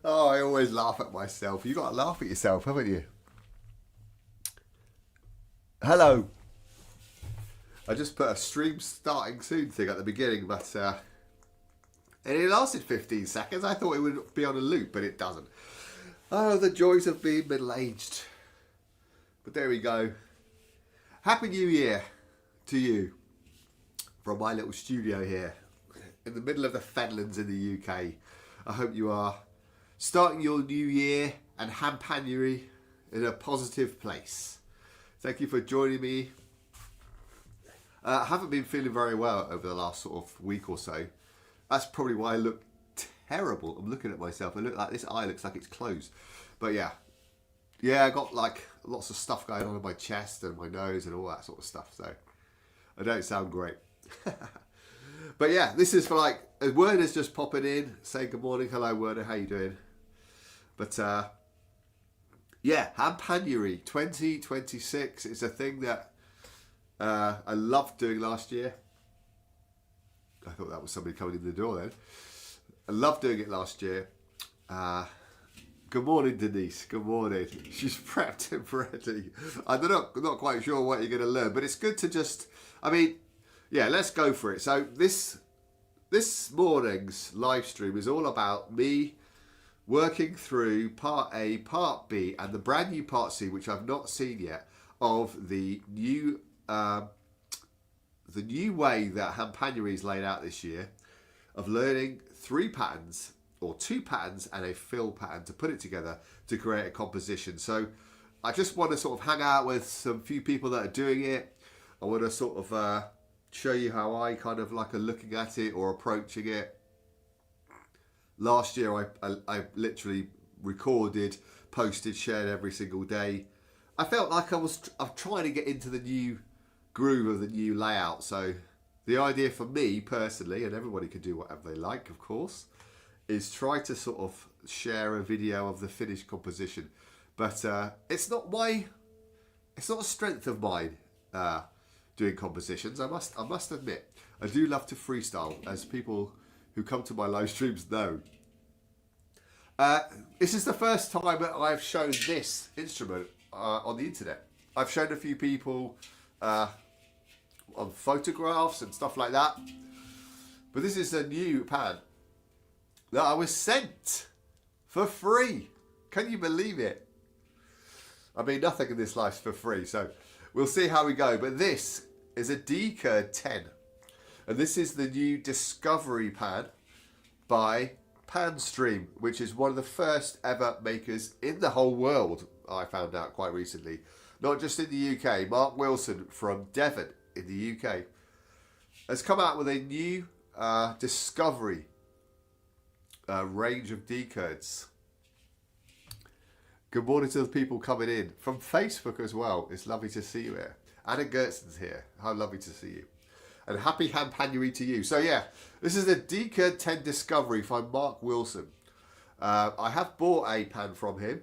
Oh, I always laugh at myself. You got to laugh at yourself, haven't you? Hello. I just put a stream starting soon thing at the beginning, but and it lasted 15 seconds. I thought it would be on a loop, but it doesn't. Oh, the joys of being middle-aged. But there we go. Happy New Year to you from my little studio here in the middle of the Fenlands in the UK. I hope you are starting your new year and Handpanuary in a positive place. Thank you for joining me. I haven't been feeling very well over the last sort of week or so. That's probably why I look terrible. I'm looking at myself. I look like this eye looks like it's closed. But yeah, I got like lots of stuff going on in my chest and my nose and all that sort of stuff. So I don't sound great. But yeah, this is for like, Werner's just popping in, saying good morning. Hello Werner, how you doing? But yeah, Handpanuary 2026 is a thing that I loved doing last year. I thought that was somebody coming in the door then. I loved doing it last year. Good morning, Denise. Good morning. She's prepped and ready. I'm not quite sure what you're going to learn, but it's good to just, I mean, yeah, let's go for it. So this morning's live stream is all about me working through part A, part B, and the brand new part C, which I've not seen yet, of the new way that Handpanuary is laid out this year, of learning 3 patterns or 2 patterns and a fill pattern to put it together to create a composition. So I just want to sort of hang out with some few people that are doing it. I want to sort of show you how I kind of like are looking at it or approaching it. Last year I literally recorded, posted, shared every single day. I felt like I'm trying to get into the new groove of the new layout. So the idea for me personally, and everybody can do whatever they like of course, is try to sort of share a video of the finished composition. But it's not a strength of mine doing compositions. I must admit, I do love to freestyle, as people who come to my live streams know. This is the first time that I've shown this instrument on the internet. I've shown a few people on photographs and stuff like that, but this is a new pad that I was sent for free. Can you believe it? I mean, nothing in this life's for free, so we'll see how we go. But this is a D-Curd 10, and this is the new Discovery pad by Panstream, which is one of the first ever makers in the whole world, I found out quite recently. Not just in the UK. Mark Wilson from Devon in the UK has come out with a new Discovery range of D-Curds. Good morning to the people coming in from Facebook as well. It's lovely to see you here. Anna Gertson's here. How lovely to see you. And happy Handpanuary to you. So yeah, this is the D-Curd 10 Discovery from Mark Wilson. I have bought a pan from him.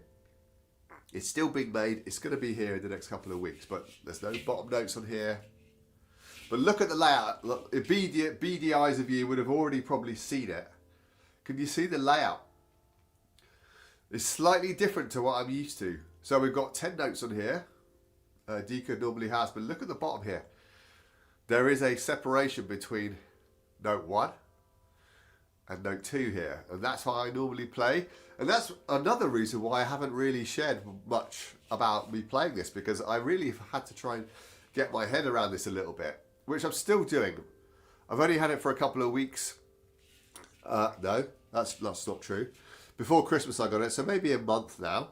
It's still being made. It's going to be here in the next couple of weeks, but there's no bottom notes on here. But look at the layout. Look, beady eyes of you would have already probably seen it. Can you see the layout? It's slightly different to what I'm used to. So we've got 10 notes on here. D-Curd normally has, but look at the bottom here. There is a separation between note 1 and note 2 here, and that's how I normally play. And that's another reason why I haven't really shared much about me playing this, because I really had to try and get my head around this a little bit, which I'm still doing. I've only had it for a couple of weeks. No, that's not true. Before Christmas I got it, so maybe a month now.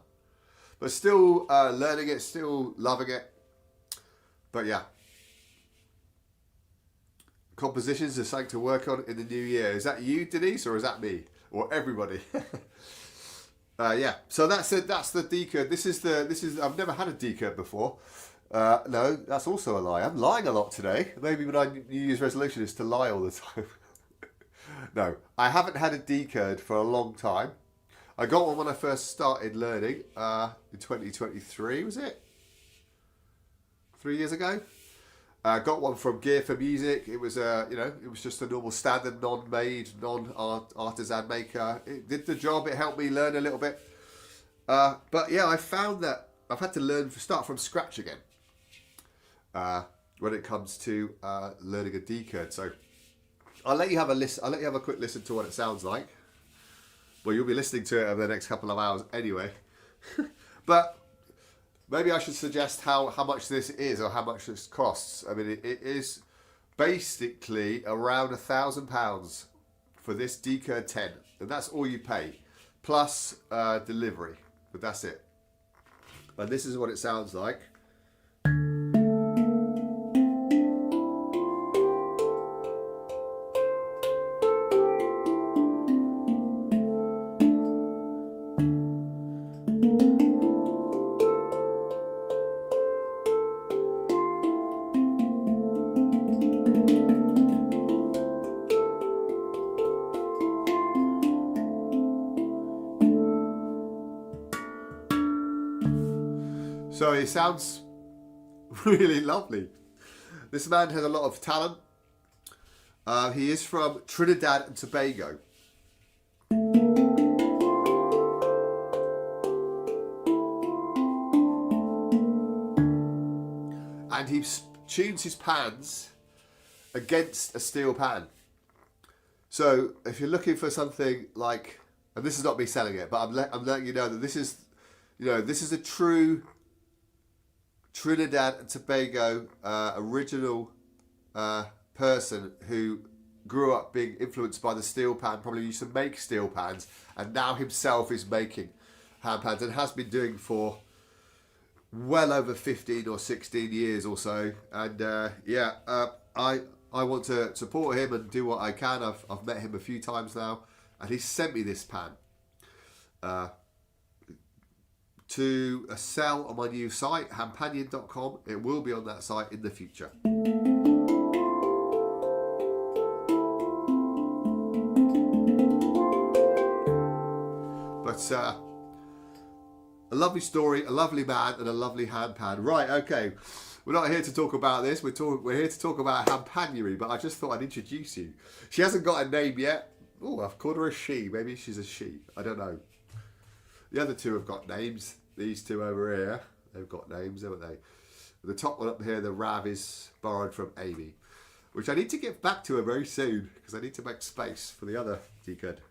But still learning it, still loving it. But yeah. Compositions are something to work on in the new year. Is that you, Denise, or is that me? Or everybody? Yeah, so that's the D-Curd. This is I've never had a D-Curd before. No, that's also a lie. I'm lying a lot today. Maybe my New Year's resolution is to lie all the time. No, I haven't had a D-Curd for a long time. I got one when I first started learning in 2023, was it? 3 years ago? Got one from Gear for Music. It was it was just a normal standard, non-made, non-artisan maker. It did the job. It helped me learn a little bit. But yeah, I found that I've had to start from scratch again when it comes to learning a D-curd. So I'll let you have a listen. I'll let you have a quick listen to what it sounds like. Well, you'll be listening to it over the next couple of hours anyway. But maybe I should suggest how much this is or how much this costs. I mean, it is basically around £1,000 for this D-curd 10, and that's all you pay, plus delivery. But that's it. And this is what it sounds like. So it sounds really lovely. This man has a lot of talent. He is from Trinidad and Tobago. And he tunes his pans against a steel pan. So if you're looking for something like, and this is not me selling it, but I'm letting you know that this is a true Trinidad and Tobago original person who grew up being influenced by the steel pan, probably used to make steel pans, and now himself is making hand pans and has been doing for well over 15 or 16 years or so. And I want to support him and do what I can. I've met him a few times now, and he sent me this pan to sell on my new site, handpanion.com. It will be on that site in the future. But a lovely story, a lovely man, and a lovely hand pan. Right, okay. We're not here to talk about this. We're here to talk about Handpanuary, but I just thought I'd introduce you. She hasn't got a name yet. Oh, I've called her a she. Maybe she's a she. I don't know. The other two have got names. These two over here, they've got names, haven't they? The top one up here, the Rav, is borrowed from Amy, which I need to get back to her very soon because I need to make space for the other D-curd.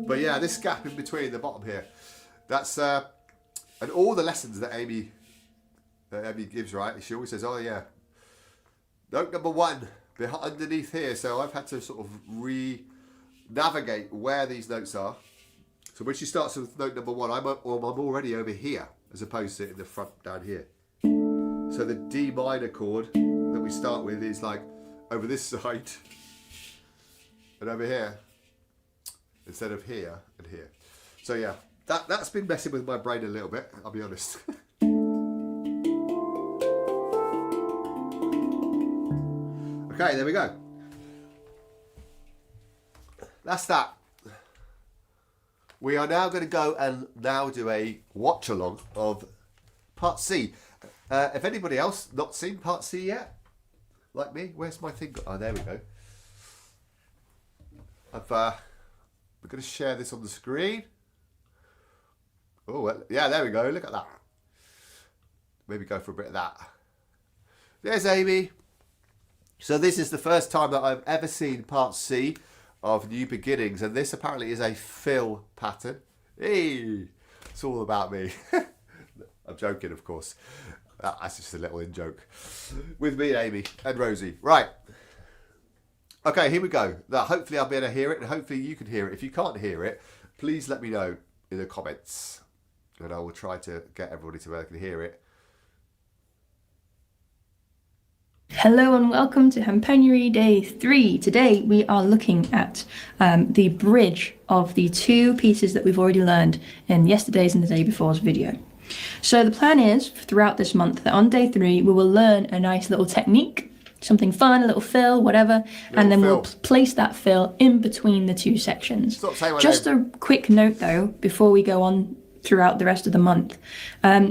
But yeah, this gap in between the bottom here, that's and all the lessons that Amy gives, right? She always says, "Oh yeah, note number 1 underneath here." So I've had to sort of re-navigate where these notes are. So when she starts with note number 1, I'm already over here as opposed to in the front down here. So the D minor chord that we start with is like over this side and over here instead of here and here. So yeah, that's been messing with my brain a little bit, I'll be honest. Okay, there we go. That's that. We are now going to go and now do a watch along of Part C. If anybody else not seen Part C yet, like me, where's my thing? Oh, there we go. We're going to share this on the screen. Oh, well, yeah, there we go. Look at that. Maybe go for a bit of that. There's Amy. So this is the first time that I've ever seen Part C of New Beginnings, and this apparently is a fill pattern. Hey, it's all about me. I'm joking, of course. That's just a little in-joke. With me, Amy, and Rosie. Right. Okay, here we go. Now, hopefully I'll be able to hear it, and hopefully you can hear it. If you can't hear it, please let me know in the comments, and I will try to get everybody to where they can hear it. Hello and welcome to Handpanuary Day 3. Today we are looking at the bridge of the 2 pieces that we've already learned in yesterday's and the day before's video. So the plan is throughout this month that on day 3 we will learn a nice little technique something fun, a little fill, whatever, and then we'll fill. place that fill in between the two sections. Stop saying my Just name. a quick note though, before we go on throughout the rest of the month.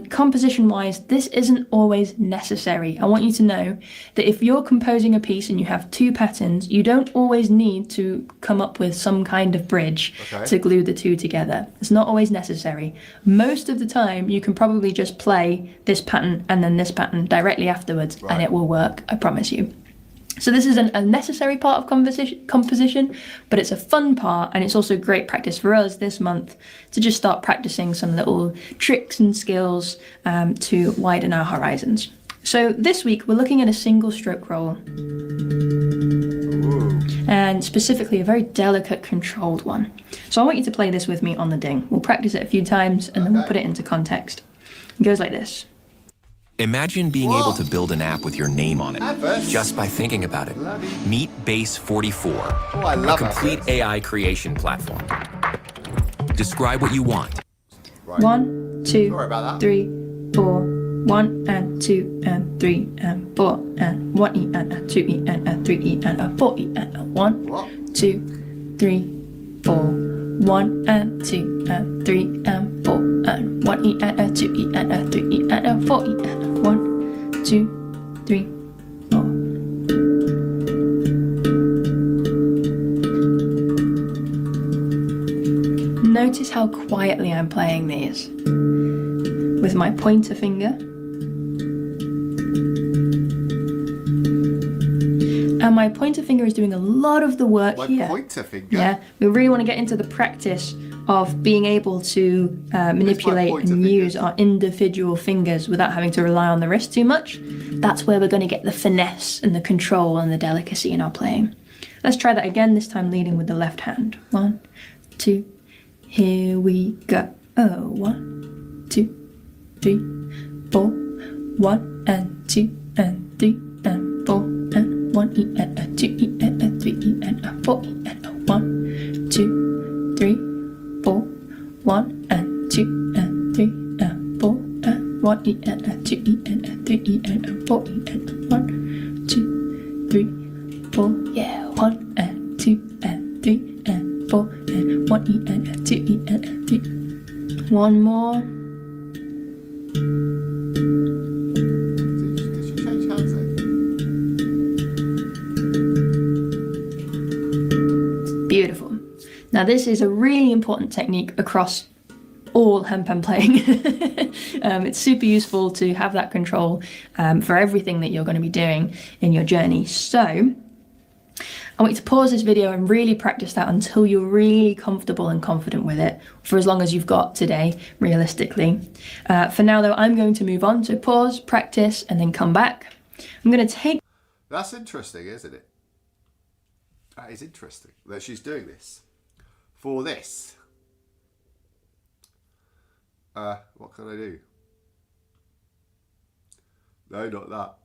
Composition wise, this isn't always necessary. I want you to know that if you're composing a piece and you have two patterns, you don't always need to come up with some kind of bridge to glue the two together. It's not always necessary. Most of the time, you can probably just play this pattern and then this pattern directly afterwards, and it will work, I promise you. So this isn't a necessary part of composition, but it's a fun part, and it's also great practice for us this month to just start practicing some little tricks and skills to widen our horizons. So this week we're looking at a single stroke roll, and specifically a very delicate controlled one. So I want you to play this with me on the ding. We'll practice it a few times and then we'll put it into context. It goes like this. Imagine being able to build an app with your name on it Adverts. just by thinking about it. Meet Base 44, I a love complete adverts. AI creation platform. Describe what you want. Right. 1, 2, Sorry about that. 3, 4. 1 and 2 and 3 and 4 and 1E and a 2E and a 3E and a 4E and a 1, What? 2, 3, 4. 1 and 2 and 3 and 4 and 1E and a 2E and a 3E and a 4E and a 1, 2, 3, 4. Notice how quietly I'm playing these with my pointer finger. And my pointer finger is doing a lot of the work My here. pointer finger. Yeah, we really want to get into the practice of being able to manipulate pointer and finger? use our individual fingers without having to rely on the wrist too much. That's where we're going to get the finesse and the control and the delicacy in our playing. Let's try that again, this time leading with the left hand. 1, 2, here we go. 1, 2, 3, 4. 1 and 2 and 3 and 4 and 1E and a 2E and a 3E and a 4E and a 1, 2, 3, 4. 1 and 2 and 3 and 4 and 1E and a 2E and a 3E and a 4E and a 1, 2, 3, 4. Yeah, 1 and 2 and 3 and 4 and 1E and a 2E and a 3. One more. Did you change hands then? Beautiful. Now this is a really important technique across all handpan playing. It's super useful to have that control for everything that you're going to be doing in your journey. So I want you to pause this video and really practice that until you're really comfortable and confident with it, for as long as you've got today, realistically. For now though, I'm going to move on to pause, practice, and then come back. I'm going to take... That's interesting, isn't it? That is interesting that she's doing this. For this. What can I do? No, not that.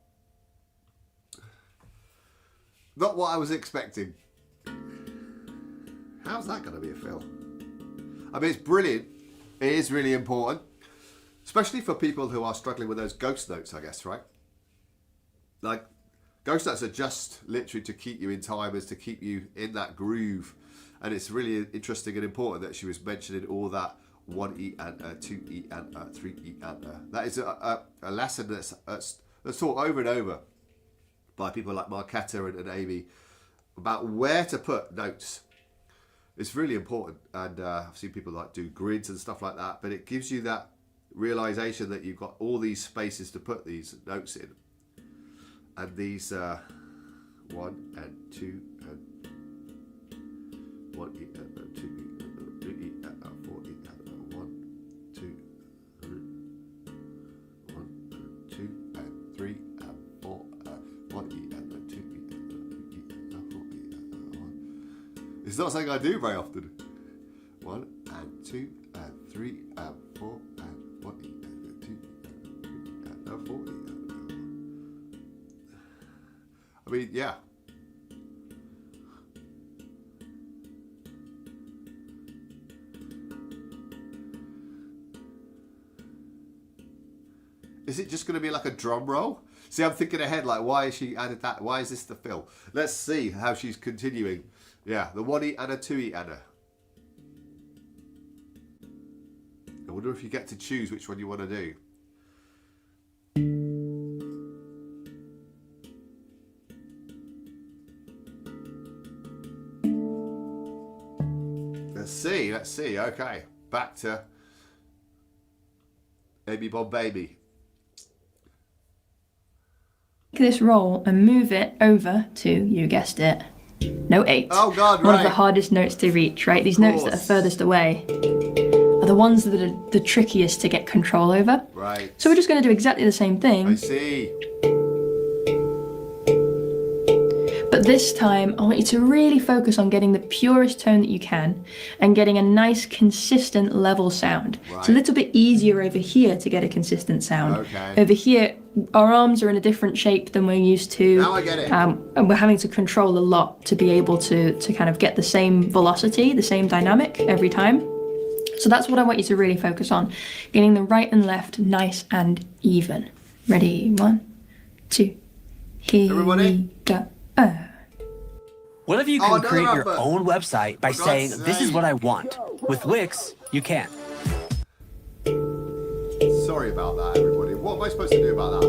Not what I was expecting. How's that going to be a fill? I mean, it's brilliant. It is really important. Especially for people who are struggling with those ghost notes, I guess, right? Like, ghost notes are just literally to keep you in time, is to keep you in that groove. And it's really interesting and important that she was mentioning all that 1E and 2E and 3E and that is a lesson that's taught over and over by people like Marketta and Amy about where to put notes. It's really important, and I've seen people like do grids and stuff like that, but it gives you that realization that you've got all these spaces to put these notes in, and these 1 and 2 and 1E and 2E and 3E and 4E and 1, 2, 3, 1 and 2 and 3 and 4 and 1E and 2E and 3E and 4E and 1. It's not something I do very often. 1 and 2 and 3 and 4 and 1E and 2E and 3E and 4E and 1. I mean, yeah. Is it just going to be like a drum roll? See, I'm thinking ahead, like, why has she added that? Why is this the fill? Let's see how she's continuing. Yeah, the 1E and a 2E Anna. I wonder if you get to choose which one you want to do. Let's see. Okay, back to Amy Bomb Baby. Take this roll and move it over to, you guessed it, note 8. Oh God, One of the hardest notes to reach, right? These notes that are furthest away are the ones that are the trickiest to get control over. Right. So we're just going to do exactly the same thing. I see. But this time, I want you to really focus on getting the purest tone that you can and getting a nice, consistent, level sound. Right. It's a little bit easier over here to get a consistent sound. Okay. Over here, our arms are in a different shape than we're used to. Now I get it. And we're having to control a lot to be able to kind of get the same velocity, the same dynamic every time. So that's what I want you to really focus on. Getting the right and left nice and even. Ready? 1, 2. Here Everybody? we go. What if you can another create your advert. own website by For God's saying, this is sake. what I want? With Wix, you can. Sorry about that, everybody. What am I supposed to do about that?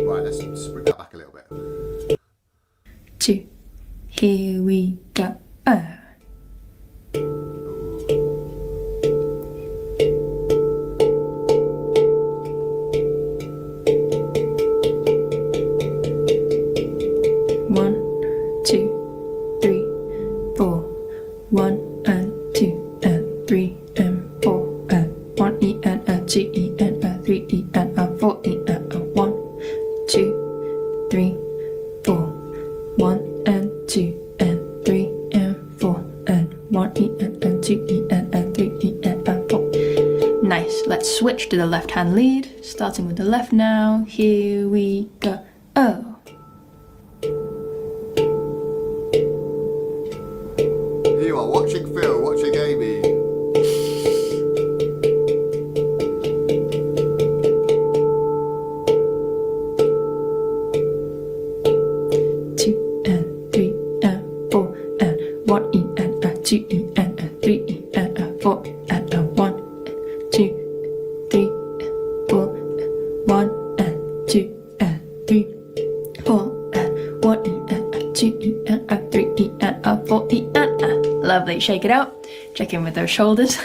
Right, let's just bring that back a little bit. 2. Here we go. 1, 2, 3, 4. 1 and 2 and 3 and 4 and 1E and a 2E and a 3E and a 4E and a 1, 2, 3, 4. 1 and 2 and 3 and 4 and 1E and a 2E and a 3E and a 4. Nice. Let's switch to the left hand lead. Starting with the left now. Here we go. Oh. You are watching Phil, watching Amy. Lovely. Shake it out. Check in with those shoulders.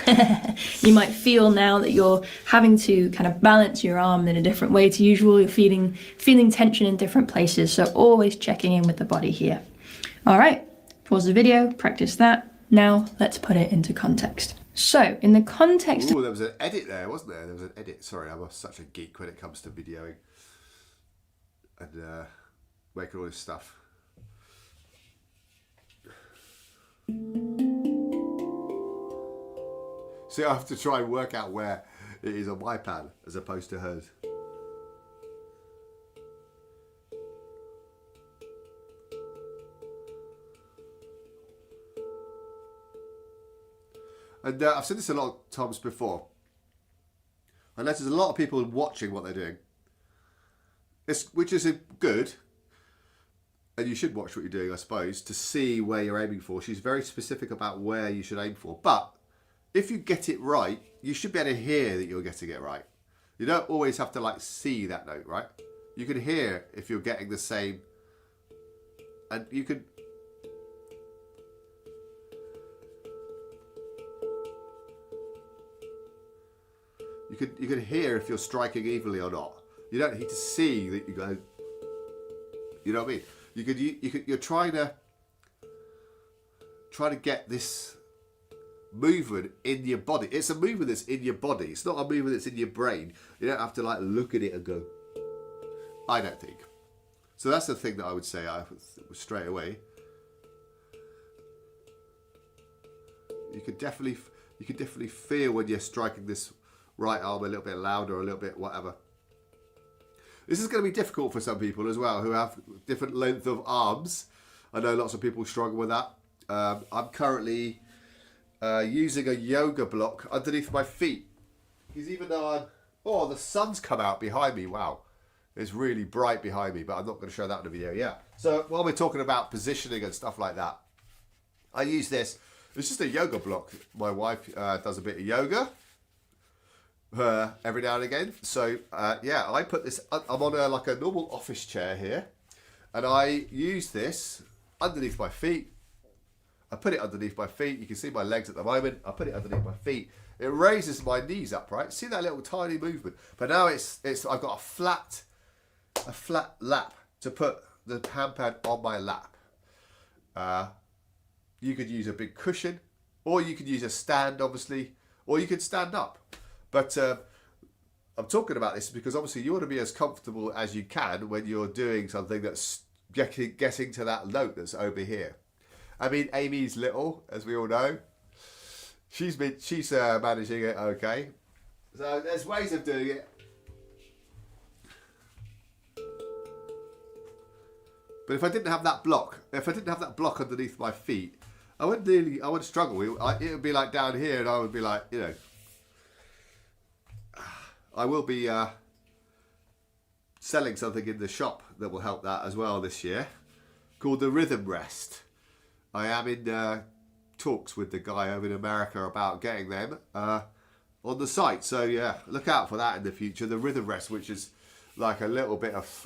You might feel now that you're having to kind of balance your arm in a different way to usual. You're feeling tension in different places. So always checking in with the body here. All right. Pause the video. Practice that. Now let's put it into context. So in the context... Ooh, there was an edit there, wasn't there? There was an edit. Sorry, I'm such a geek when it comes to videoing. And making all this stuff. See, I have to try and work out where it is on my pad as opposed to hers. And I've said this a lot of times before. Unless there's a lot of people watching what they're doing, which is good. And you should watch what you're doing, I suppose, to see where you're aiming for. She's very specific about where you should aim for. But if you get it right, you should be able to hear that you're getting it right. You don't always have to like see that note, right? You can hear if you're getting the same, and you can. You can hear if you're striking evenly or not. You don't need to see that you go. You know what I mean? You're trying to get this movement in your body. It's a movement that's in your body. It's not a movement that's in your brain. You don't have to like look at it and go. I don't think. So that's the thing that I would say straight away. You could definitely feel when you're striking this right arm a little bit louder, or a little bit whatever. This is going to be difficult for some people as well who have different length of arms. I know lots of people struggle with that. I'm currently using a yoga block underneath my feet. Because even though Oh, the sun's come out behind me. Wow. It's really bright behind me, but I'm not going to show that in the video yet. So while we're talking about positioning and stuff like that, I use this. It's just a yoga block. My wife does a bit of yoga every now and again. So yeah, I put this, I'm on like a normal office chair here, and I use this underneath my feet. I put it underneath my feet. You can see my legs at the moment. I put it underneath my feet. It raises my knees up, right? See that little tiny movement? But now I've got a flat lap to put the handpan on my lap. You could use a big cushion, or you could use a stand, obviously, or you could stand up. But I'm talking about this because obviously you want to be as comfortable as you can when you're doing something that's getting to that note that's over here. I mean, Amy's little, as we all know. She's managing it okay. So there's ways of doing it. But if I didn't have that block, underneath my feet, I would struggle. It would be like down here, and I would be like, you know, I will be selling something in the shop that will help that as well this year, called the Rhythm Rest. I am in talks with the guy over in America about getting them on the site. So yeah, look out for that in the future. The Rhythm Rest, which is like a little bit of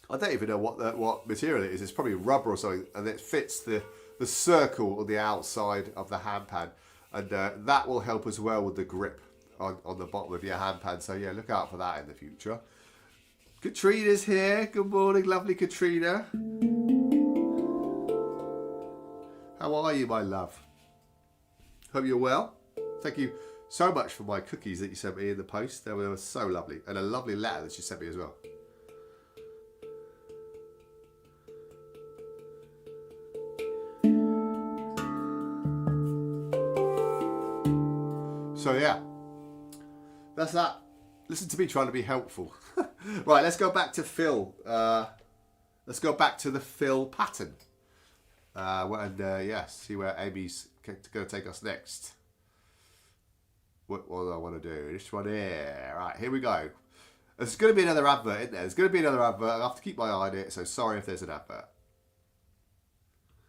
I don't even know what material it is. It's probably rubber or something, and it fits the circle on the outside of the handpan, and that will help as well with the grip on the bottom of your handpan. So yeah, look out for that in the future. Katrina's here. Good morning, lovely Katrina. How are you, my love? Hope you're well. Thank you so much for my cookies that you sent me in the post. They were so lovely, and a lovely letter that you sent me as well. So yeah, that's that. Listen to me trying to be helpful. Right, let's go back to Phil. Let's go back to the Phil pattern. Yeah, see where Amy's going to take us next. What do I want to do? This one here. Right, here we go. There's going to be another advert, isn't there? There's going to be another advert. I have to keep my eye on it, so sorry if there's an advert.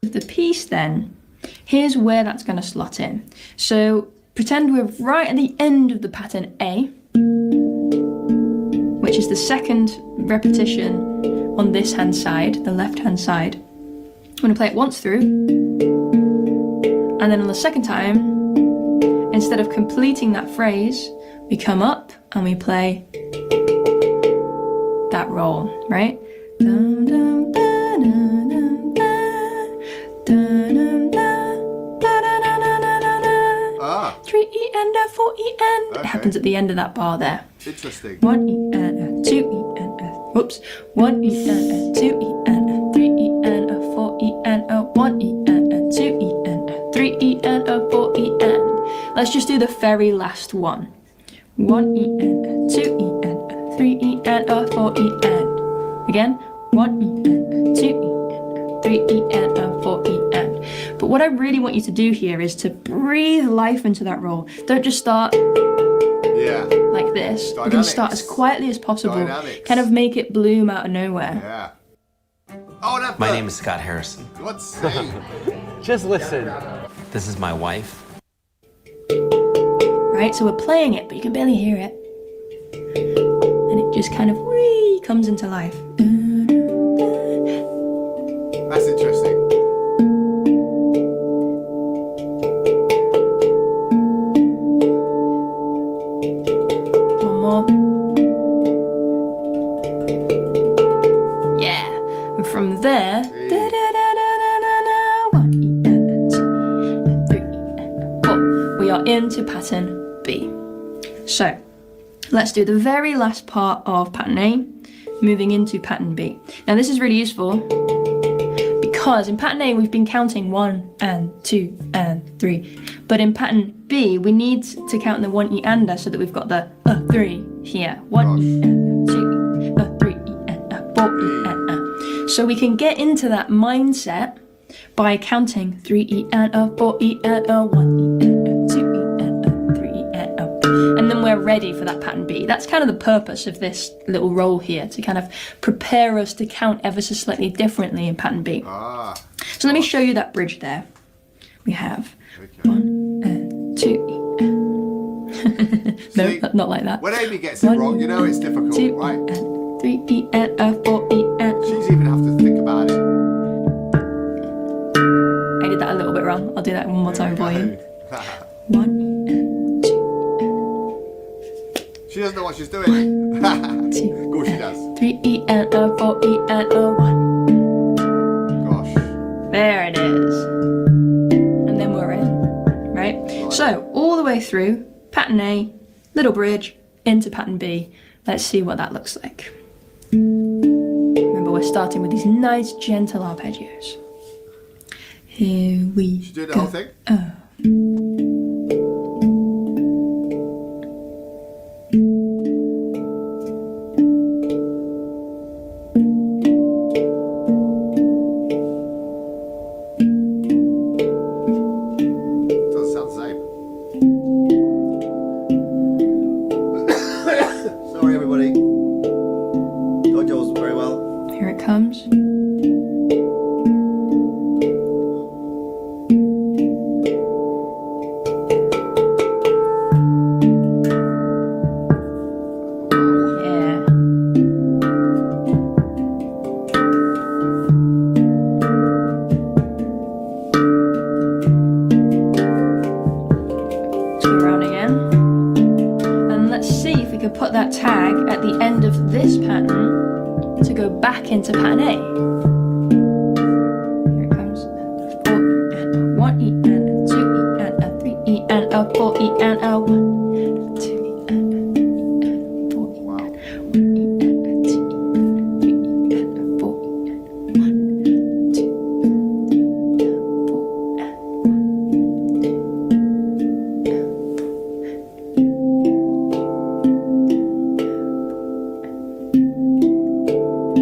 The piece then, here's where that's going to slot in. So pretend we're right at the end of the pattern A, which is the second repetition on this hand side, the left hand side. I'm going to play it once through, and then on the second time, instead of completing that phrase, we come up and we play that roll, right? Dum, dum, da, dum, dum, da, dum, da, da, da, da, da, da, da. 3E and a 4E and. Okay. It happens at the end of that bar there. Interesting. 1E and a 2E and a. Whoops. 1E and a 2E and a 3E and a 4E and a 1E and a 2E and a 3E and a 4E and. Let's just do the very last one. 1E and a 2E and a 3E and a 4E and. Again. 1E and a 2E and a 3E and a 4E and. But what I really want you to do here is to breathe life into that roll. Don't just start like this. We're going to start as quietly as possible. Kind of make it bloom out of nowhere. Yeah. Oh, that. My name is Scott Harrison. What's Just listen. This is my wife. Right, so we're playing it, but you can barely hear it. And it just kind of comes into life. That's interesting. One more. Yeah. And from there, we are into pattern B. So, let's do the very last part of pattern A, moving into pattern B. Now this is really useful because in pattern A we've been counting 1 and 2 and 3, but in pattern B we need to count the 1E and a so that we've got the 3 here. 1E and a 2E, a 3E and a 4E and a. So we can get into that mindset by counting 3E and a 4E and a 1E and a 2E and a 3E and a. And then then we're ready for that pattern B. That's kind of the purpose of this little roll here, to kind of prepare us to count ever so slightly differently in pattern B. So let me show you that bridge there. We have 1 and 2. No, See, not like that. When Amy gets it wrong, you know it's difficult, 2 right? and 3 E and a 4 E and. She's even have to think about it. I did that a little bit wrong. I'll do that one more time for you. 1 and 2. She doesn't know what she's doing. Of 2 course she does. 3 E and a 4 E and a 1. Gosh. There it is. And then we're in, right? So all the way through pattern A, little bridge, into pattern B. Let's see what that looks like. Remember, we're starting with these nice gentle arpeggios. Here we Should do the go. whole thing? Doesn't sound the same. Sorry, everybody. Got yours very well. Here it comes. Yeah. Let's go around again. And let's see if we could put that tag at the end of this pattern to go back into pattern A. Here it comes. 4 E and a 1 E and a 2 E and a 3 E and a 4 E and a 1, 2 E and a 3 E and a 4 E. Wow. 1 E and a 2 E and a 3 E and a 4 E and a 1, 2 E and 4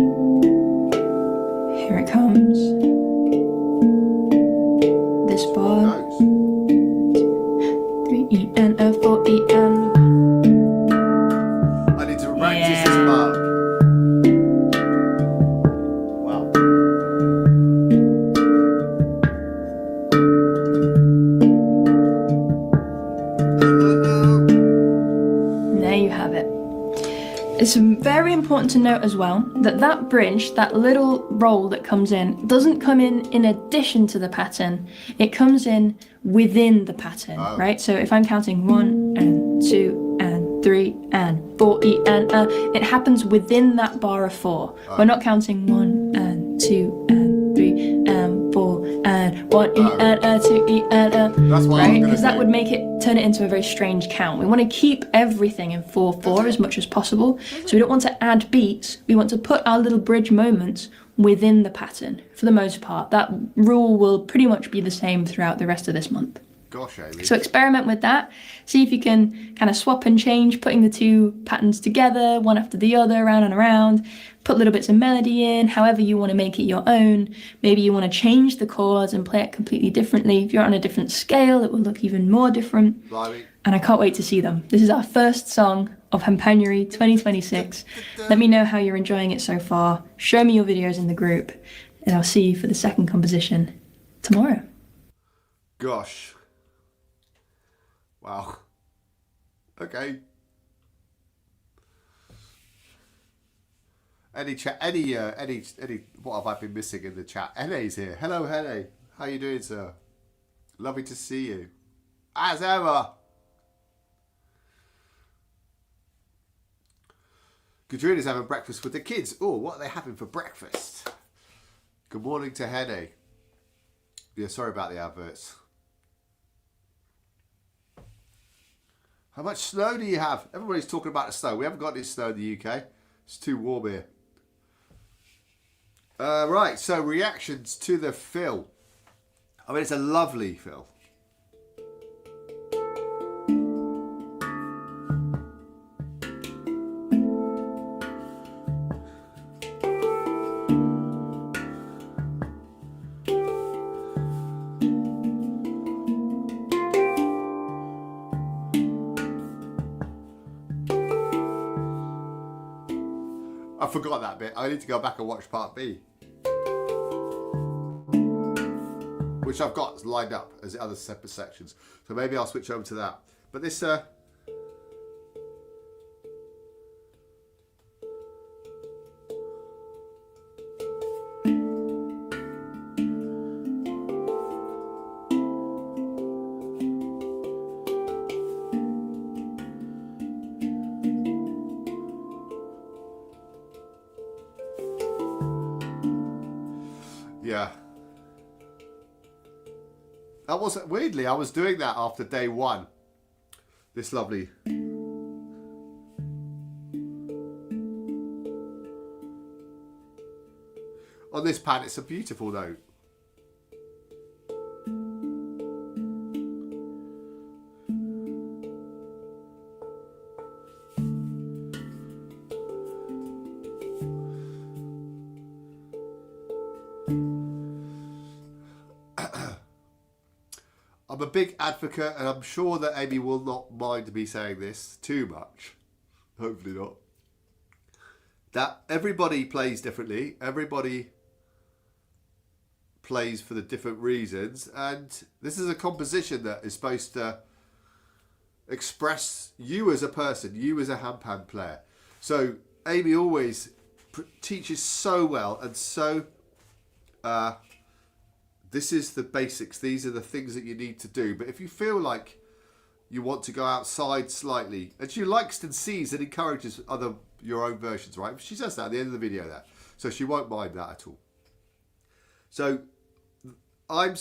and 1. Here it comes. This bar. Nice. 3 E and a 4 E and 1. I need to practice Yeah. this part. Wow. There you have it. It's very important to note as well that that bridge, that little roll that comes in, doesn't come in addition to the pattern. It comes in within the pattern, right? So if I'm counting 1 and 2 and 3 and 4 E and it happens within that bar of 4. We're not counting 1 and 2 and 3 and 4 and 1 E and 2 E and That's what I was right? gonna Because that say. would make it turn it into a very strange count. We want to keep everything in 4/4 as much as possible. So we don't want to add beats. We want to put our little bridge moments within the pattern for the most part. That rule will pretty much be the same throughout the rest of this month. Gosh, Amy. So experiment with that. See if you can kind of swap and change, putting the two patterns together, one after the other, around and around. Put little bits of melody in, however you want to make it your own. Maybe you want to change the chords and play it completely differently. If you're on a different scale, it will look even more different. Blimey. And I can't wait to see them. This is our first song of Handpanuary 2026. Let me know how you're enjoying it so far. Show me your videos in the group. And I'll see you for the second composition tomorrow. Gosh. Wow. Okay. Any chat? Any? What have I been missing in the chat? Henne's here. Hello, Henne. How you doing, sir? Lovely to see you. As ever. Katrina's having breakfast with the kids. Oh, what are they having for breakfast? Good morning to Henne. Yeah, sorry about the adverts. How much snow do you have? Everybody's talking about the snow. We haven't got any snow in the UK. It's too warm here. Right, so reactions to the fill. I mean, it's a lovely fill. I forgot that bit. I need to go back and watch part B. Which I've got lined up as other separate sections. So maybe I'll switch over to that. But this... yeah. That was weirdly, I was doing that after day one. This lovely. On this pad, it's a beautiful note. I'm a big advocate, and I'm sure that Amy will not mind me saying this too much. Hopefully not. That everybody plays differently. Everybody plays for the different reasons. And this is a composition that is supposed to express you as a person, you as a handpan player. So Amy always teaches so well and so... this is the basics. These are the things that you need to do. But if you feel like you want to go outside slightly, and she likes and sees and encourages your own versions, right? She says that at the end of the video there. So she won't mind that at all. So I'm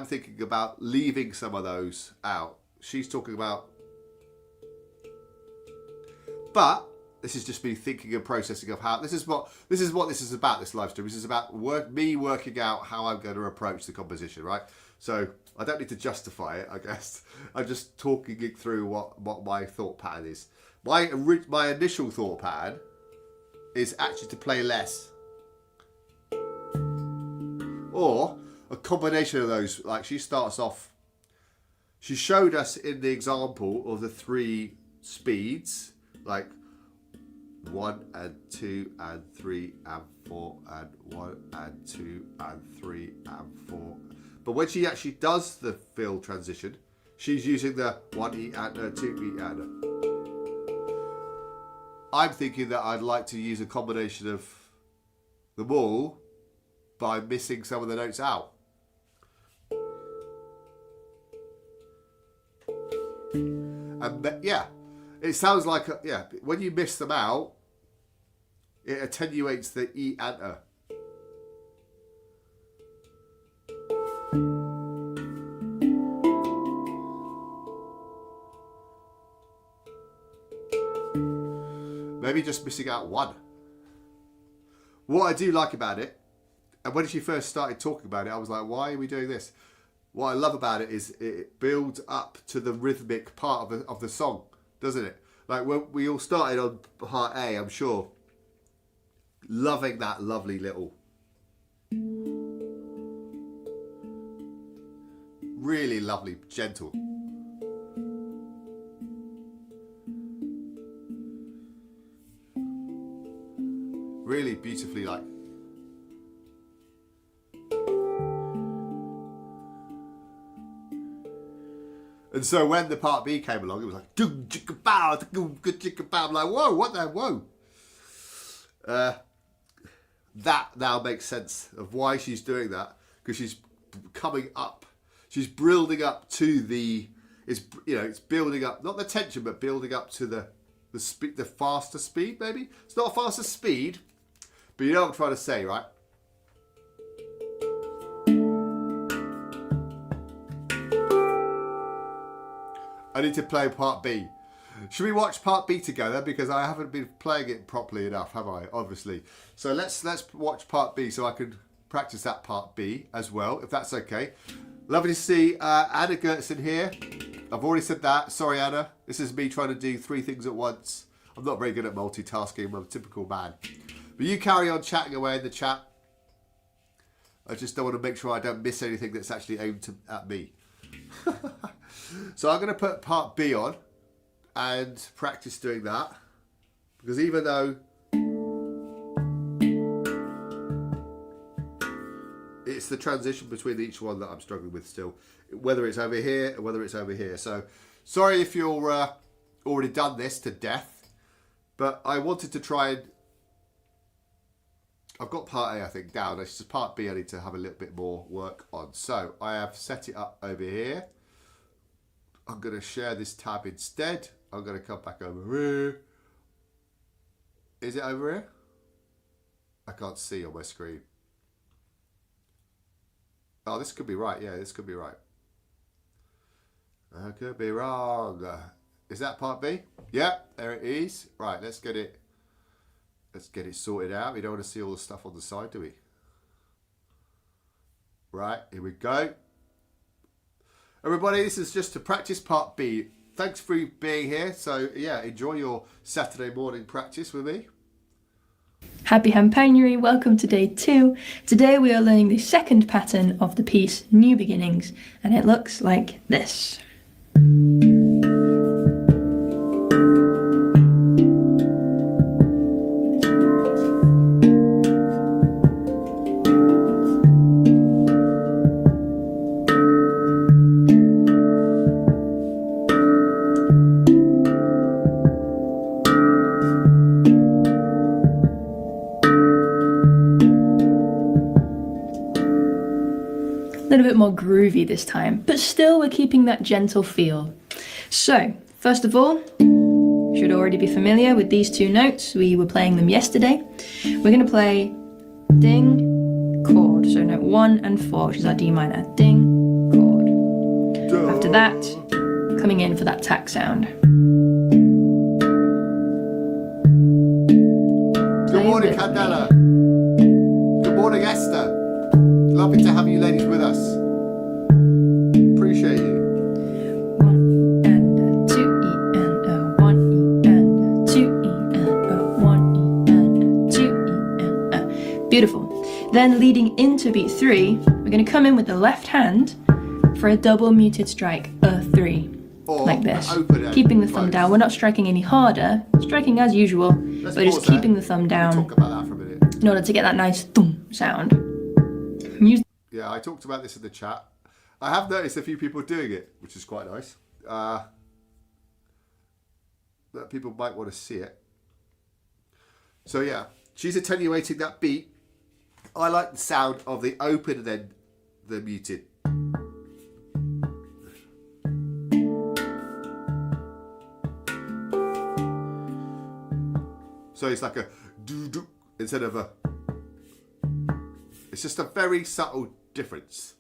thinking about leaving some of those out. She's talking about... But... this is just me thinking and processing of how this is what this is about. This live stream. This is about me working out how I'm going to approach the composition, right? So I don't need to justify it. I guess I'm just talking it through what my thought pattern is. My initial thought pattern is actually to play less, or a combination of those. Like she starts off. She showed us in the example of the 3 speeds, like 1 and 2 and 3 and 4 and 1 and 2 and 3 and 4. But when she actually does the fill transition, she's using the 1E and a 2E and a. I'm thinking that I'd like to use a combination of them all by missing some of the notes out. And yeah, it sounds like, when you miss them out, it attenuates the E and A. Maybe just missing out 1. What I do like about it, and when she first started talking about it, I was like, why are we doing this? What I love about it is it builds up to the rhythmic part of the song, doesn't it? Like when we all started on part A, I'm sure, loving that lovely little, really lovely, gentle. Really beautifully like. And so when the part B came along, it was like, doom chicka bow, doom good chicka bow. I'm like, whoa, what the whoa? That now makes sense of why she's doing that, because she's coming up, she's building up to the, it's building up, not the tension, but building up to the speed, the faster speed. Maybe it's not a faster speed, but you know what I'm trying to say, right? I need to play part B. Should we watch part B together? Because I haven't been playing it properly enough, have I? Obviously. So let's watch part B so I can practice that part B as well, if that's okay. Lovely to see Anna Gertson here. I've already said that. Sorry, Anna. This is me trying to do 3 things at once. I'm not very good at multitasking. I'm a typical man. But you carry on chatting away in the chat. I just don't want to make sure I don't miss anything that's actually aimed at me. So I'm going to put part B on and practice doing that. Because even though it's the transition between each one that I'm struggling with still, whether it's over here or whether it's over here. So sorry if you're already done this to death, but I wanted to try and, I've got part A I think down, it's just part B I need to have a little bit more work on. So I have set it up over here. I'm going to share this tab instead. I'm going to come back over here. Is it over here? I can't see on my screen. Oh, this could be right. Yeah, this could be right. I could be wrong. Is that part B? Yeah, there it is. Right, let's get it sorted out. We don't want to see all the stuff on the side, do we? Right, here we go. Everybody, this is just to practice part B. Thanks for being here. So yeah, enjoy your Saturday morning practice with me. Happy Handpanuary, welcome to day 2. Today we are learning the second pattern of the piece New Beginnings, and it looks like this. A little bit more groovy this time, but still we're keeping that gentle feel. So, first of all, you should already be familiar with these two notes. We were playing them yesterday. We're going to play ding, chord. So note 1 and 4, which is our D minor. Ding, chord. After that, coming in for that tack sound. Good morning, Candela. Good morning, Esther. Lovely to have you ladies with us. Appreciate you. 1 and a 2 E and a 1 E and a 2 E and a 1 E and a 2 E and a. Beautiful. Then leading into beat 3, we're going to come in with the left hand for a double muted strike, a 3. Or like this. Keeping Keeping the thumb down. We're not striking any harder, striking as usual, but just keeping the thumb down Talk about that for a minute. in order to get that nice thump sound. Use Yeah, I talked about this in the chat. I have noticed a few people doing it, which is quite nice. That people might want to see it. So yeah, she's attenuating that beat. I like the sound of the open and then the muted. So it's like a doo-doo instead of a... It's just a very subtle difference.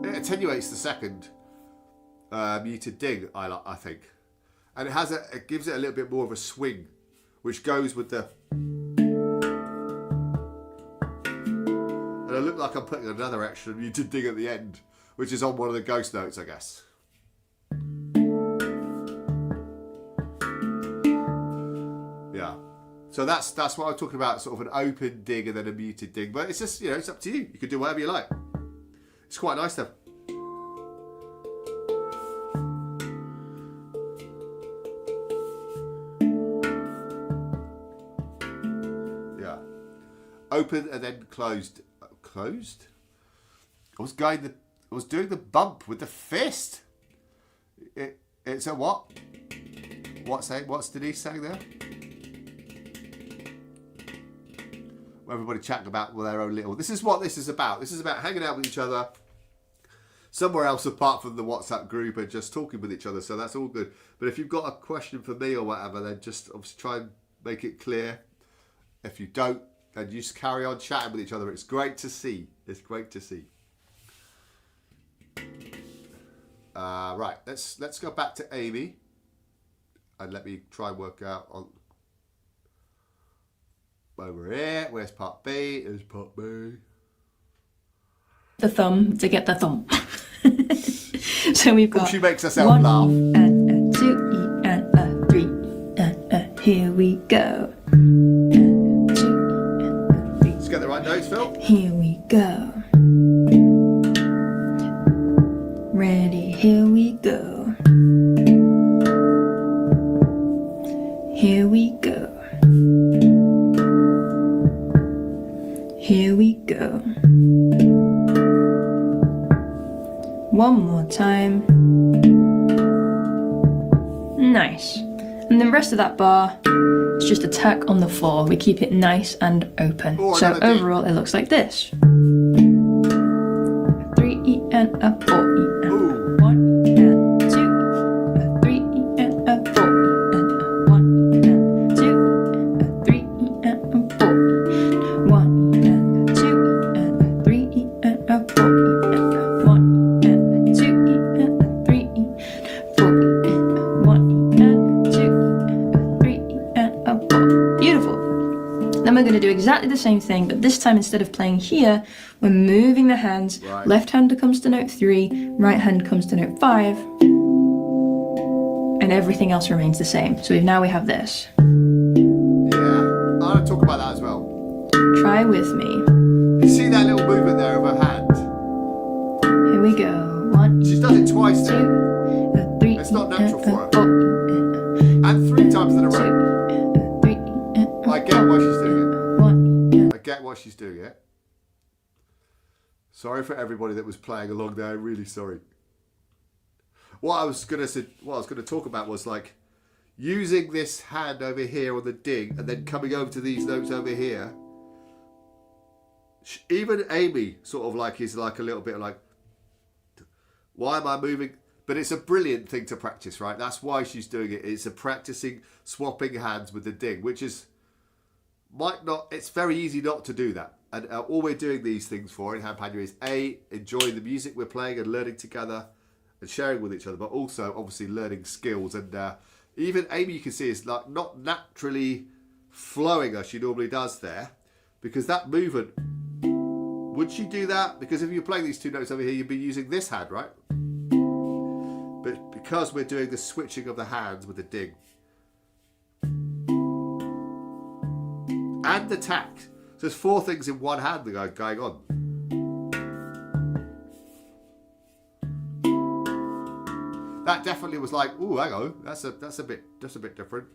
It attenuates the second muted ding, I think, and it gives it a little bit more of a swing, which goes with the. And I look like I'm putting another extra muted ding at the end, which is on one of the ghost notes, I guess. Yeah. So that's what I'm talking about, sort of an open ding and then a muted ding. But it's just, it's up to you. You can do whatever you like. It's quite nice to. Yeah. Open and then closed. Closed? I was doing the bump with the fist. It's a what? What's Denise saying there? Everybody chatting about their own little. This is what this is about. This is about hanging out with each other somewhere else apart from the WhatsApp group and just talking with each other. So that's all good. But if you've got a question for me or whatever, then just obviously try and make it clear. If you don't, then you just carry on chatting with each other. It's great to see. It's great to see. Right, let's go back to Amy and let me try and work out on over here. Where's part B? There's part B. the thumb to get the thumb. So we've got She makes herself 1 laugh. and a 2 E and a 3 and a. Here we go. And a 2 E and a 3. Let's get the right notes, Phil. Here we go. go. Here we go. Here we go. One more time. Nice. And the rest of that bar is just a tack on the 4. We keep it nice and open. So overall it looks like this. 3E and a 4E and a 1 and 2, a 3E and a 4E and a 1 and 2, a 3E and a 4E, 1 and 2 and a 3E and a 4E and a 1 and 2E and a 3E, 4E and a 1E and 2E and a 3E and a 4. Beautiful. Then we're going to do exactly the same thing, but this time instead of playing here, we're moving the hands. Right. Left hand comes to note 3, right hand comes to note 5, and everything else remains the same. So now we have this. Yeah, I want to talk about that as well. Try with me. You see that little movement there of her hand? Here we go. 1, She's done it twice 2, now. 3, It's not natural and for her. 4, And 3 times in a 2, row. 3, I get why she's doing it. 1. I get why she's doing it. Sorry for everybody that was playing along there. I'm really sorry. What I was gonna talk about was like using this hand over here on the ding and then coming over to these notes over here. Even Amy sort of like is like a little bit like, why am I moving? But it's a brilliant thing to practice, right? That's why she's doing it. It's a practicing swapping hands with the ding, which is it's very easy not to do that. And all we're doing these things for in Handpanuary is A, enjoying the music we're playing and learning together and sharing with each other, but also obviously learning skills. And even Amy, you can see, is like not naturally flowing as she normally does there, because that movement, would she do that? Because if you're playing these 2 notes over here, you'd be using this hand, right? But because we're doing the switching of the hands with the ding and the tack, so there's 4 things in one hand that are going on. That definitely was like, ooh, hang on, that's a bit different.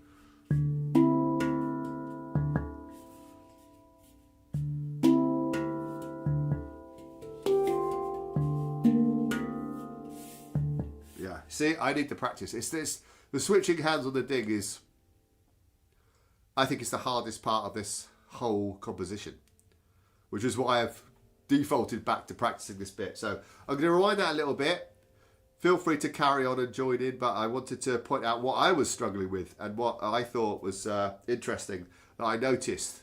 Yeah, see, I need to practice. It's this, the switching hands on the ding is, I think it's the hardest part of this whole composition, which is why I've defaulted back to practicing this bit. So I'm going to rewind that a little bit. Feel free to carry on and join in, but I wanted to point out what I was struggling with and what I thought was interesting that I noticed.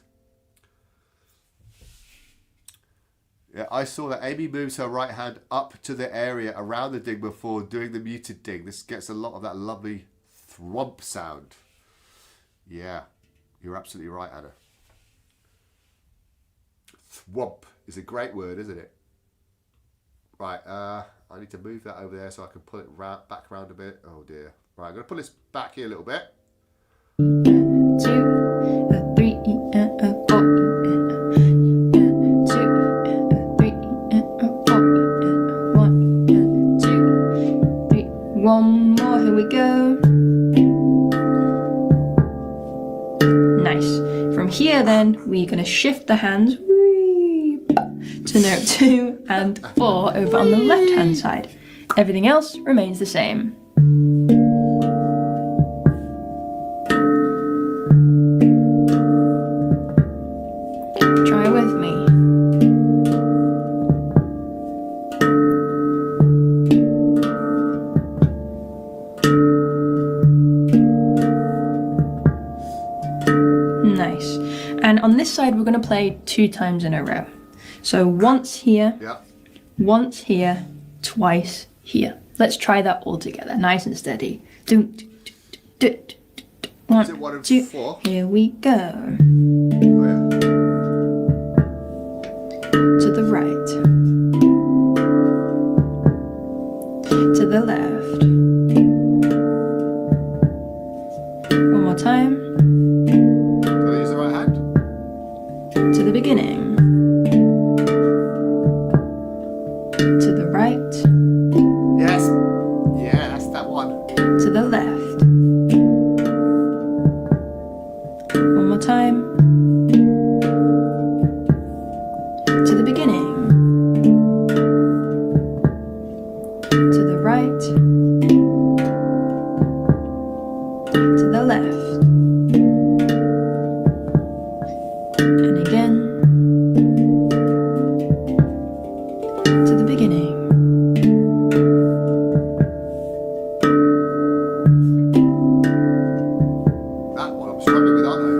Yeah, I saw that Amy moves her right hand up to the area around the ding before doing the muted ding. This gets a lot of that lovely thwomp sound. Yeah, you're absolutely right, Anna. Thwomp is a great word, isn't it? Right, I need to move that over there so I can pull it back around a bit. Oh dear. Right, I'm going to pull this back here a little bit. 2, 3, and a 4, 2, 3, and a 4, 1, 2, 3. One more. Here we go. Nice. From here, then we're going to shift the hands to note 2 and 4 over on the left hand side. Everything else remains the same. Try with me. Nice. And on this side, we're going to play 2 times in a row. So once here, Yeah. once here, twice here. Let's try that all together, nice and steady. 1, Is it 1 and 2, 4? here we go. Oh, yeah. To the right, to the left. One more time. Can I use the right hand? To the beginning. To the right. Yes. Yeah, that's beginning, to the right, to the left, and again, to the beginning. That one I'm struggling with, aren't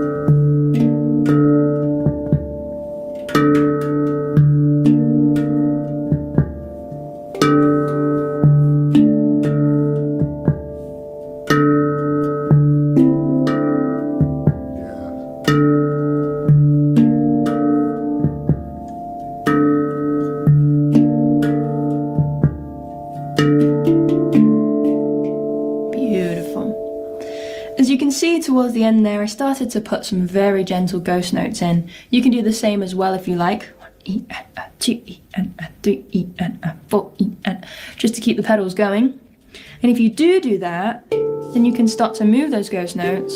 As you can see towards the end there, I started to put some very gentle ghost notes in. You can do the same as well if you like. 1 E and a 2 E and a 3 E and a 4 E and just to keep the pedals going. And if you do that, then you can start to move those ghost notes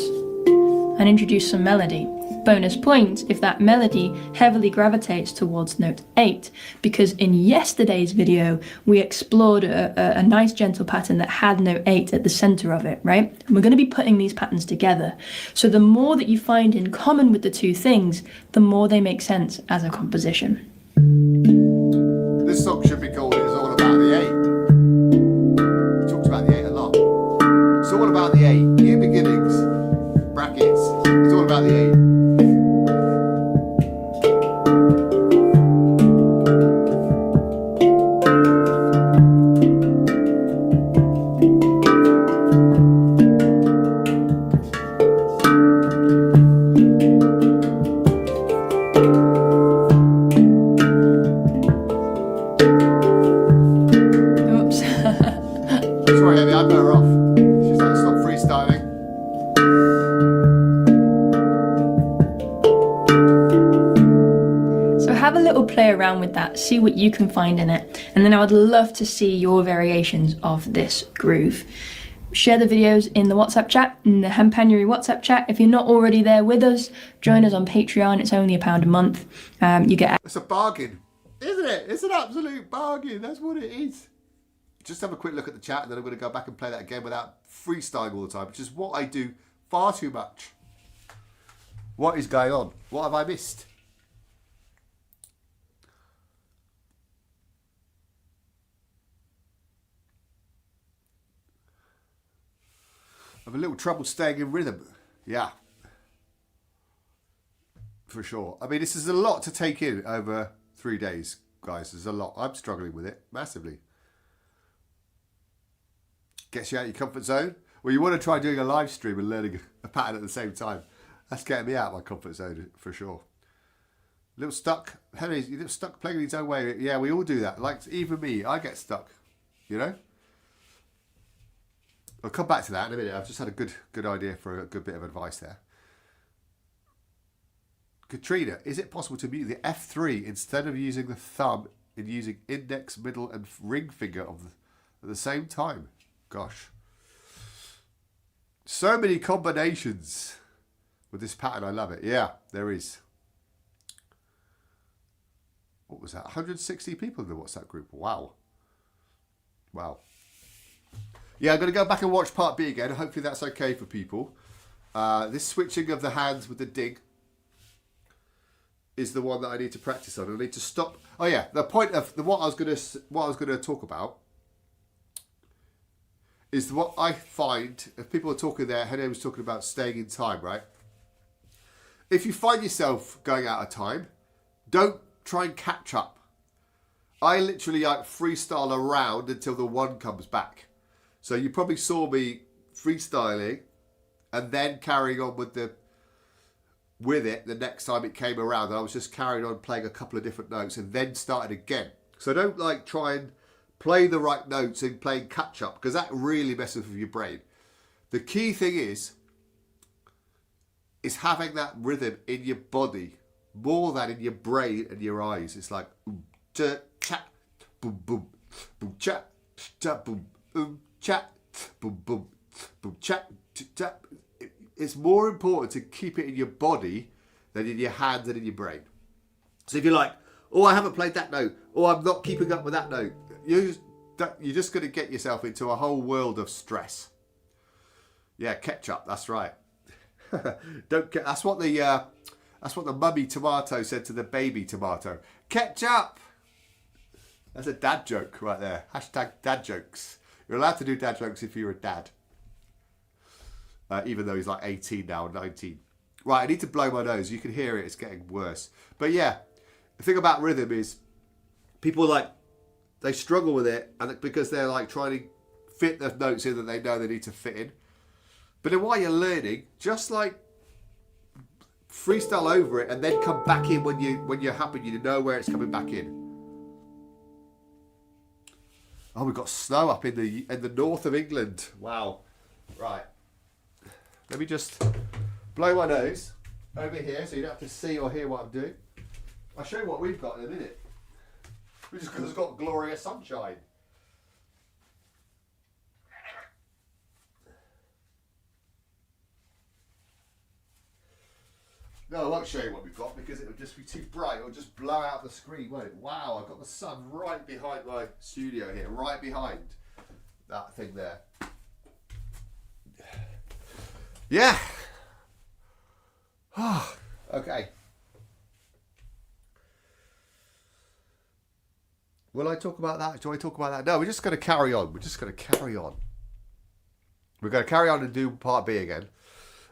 and introduce some melody. Bonus point if that melody heavily gravitates towards note 8, because in yesterday's video we explored a nice gentle pattern that had note 8 at the center of it, right? And we're going to be putting these patterns together. So the more that you find in common with the two things, the more they make sense as a composition. This song should be called It's All About the 8. It talks about the 8 a lot. It's all about the 8. New beginnings, brackets. It's all about the 8. Sorry, Amy, I'm better off. She's like, stop freestyling. So have a little play around with that, see what you can find in it, and then I would love to see your variations of this groove. Share the videos in the WhatsApp chat, in the Handpanuary WhatsApp chat. If you're not already there with us, join us on Patreon. It's only £1 a month. You get... It's a bargain, isn't it? It's an absolute bargain. That's what it is. Just have a quick look at the chat, and then I'm going to go back and play that again without freestyling all the time, which is what I do far too much. What is going on? What have I missed? I have a little trouble staying in rhythm. Yeah. For sure. I mean, this is a lot to take in over 3 days, guys. There's a lot. I'm struggling with it massively. Gets you out of your comfort zone. Well, you want to try doing a live stream and learning a pattern at the same time. That's getting me out of my comfort zone for sure. A little stuck. Henry's a little stuck playing in his own way. Yeah, we all do that. Like, even me, I get stuck. You know? I'll come back to that in a minute. I've just had a good idea for a good bit of advice there. Katrina, is it possible to mute the F3 instead of using the thumb in using index, middle and ring finger at the same time? Gosh. So many combinations with this pattern. I love it. Yeah, there is. What was that? 160 people in the WhatsApp group. Wow. Wow. Yeah, I'm going to go back and watch part B again. Hopefully that's okay for people. This switching of the hands with the dig is the one that I need to practice on. I need to stop. Oh yeah, the point of what I was going to talk about is what I find if people are talking there. Henry was talking about staying in time, right? If you find yourself going out of time, don't try and catch up. I literally like freestyle around until the one comes back. So you probably saw me freestyling and then carrying on with it the next time it came around. I was just carrying on playing a couple of different notes and then started again. So don't like try and play the right notes and playing catch up, because that really messes with your brain. The key thing is having that rhythm in your body more than in your brain and your eyes. It's like cha cha boom boom boom cha cha boom boom cha boom boom boom cha cha. It's more important to keep it in your body than in your hands and in your brain. So if you're like Oh, I haven't played that note. Oh, I'm not keeping up with that note. You're just going to get yourself into a whole world of stress. Yeah, ketchup. That's right. That's what the mummy tomato said to the baby tomato. Ketchup. That's a dad joke right there. Hashtag dad jokes. You're allowed to do dad jokes if you're a dad. Even though he's like 18 now, 19. Right, I need to blow my nose. You can hear it. It's getting worse. But yeah, the thing about rhythm is people they struggle with it and because they're like trying to fit the notes in that they know they need to fit in. But then while you're learning, just like freestyle over it and then come back in when you're happy, you know where it's coming back in. Oh, we've got snow up in the north of England. Wow. Right. Let me just blow my nose over here so you don't have to see or hear what I'm doing. I'll show you what we've got in a minute. We've just got glorious sunshine. No, I won't show you what we've got because it would just be too bright. It would just blow out the screen, won't it? Wow, I've got the sun right behind my studio here, right behind that thing there. Yeah. Okay. Will I talk about that? Do I talk about that? No, we're just going to carry on. We're just going to carry on. We're going to carry on and do part B again.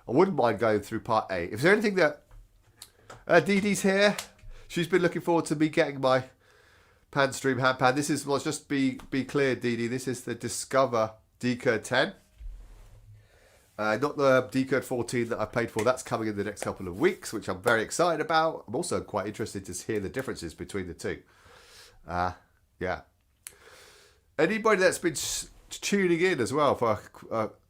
I wouldn't mind going through part A. If there's anything that... Dee Dee's here. She's been looking forward to me getting my Panstream handpan. This is, let's just be clear, Dee Dee. This is the Discover Decode 10. Not the Decode 14 that I paid for. That's coming in the next couple of weeks, which I'm very excited about. I'm also quite interested to hear the differences between the two. Yeah. Anybody that's been tuning in as well for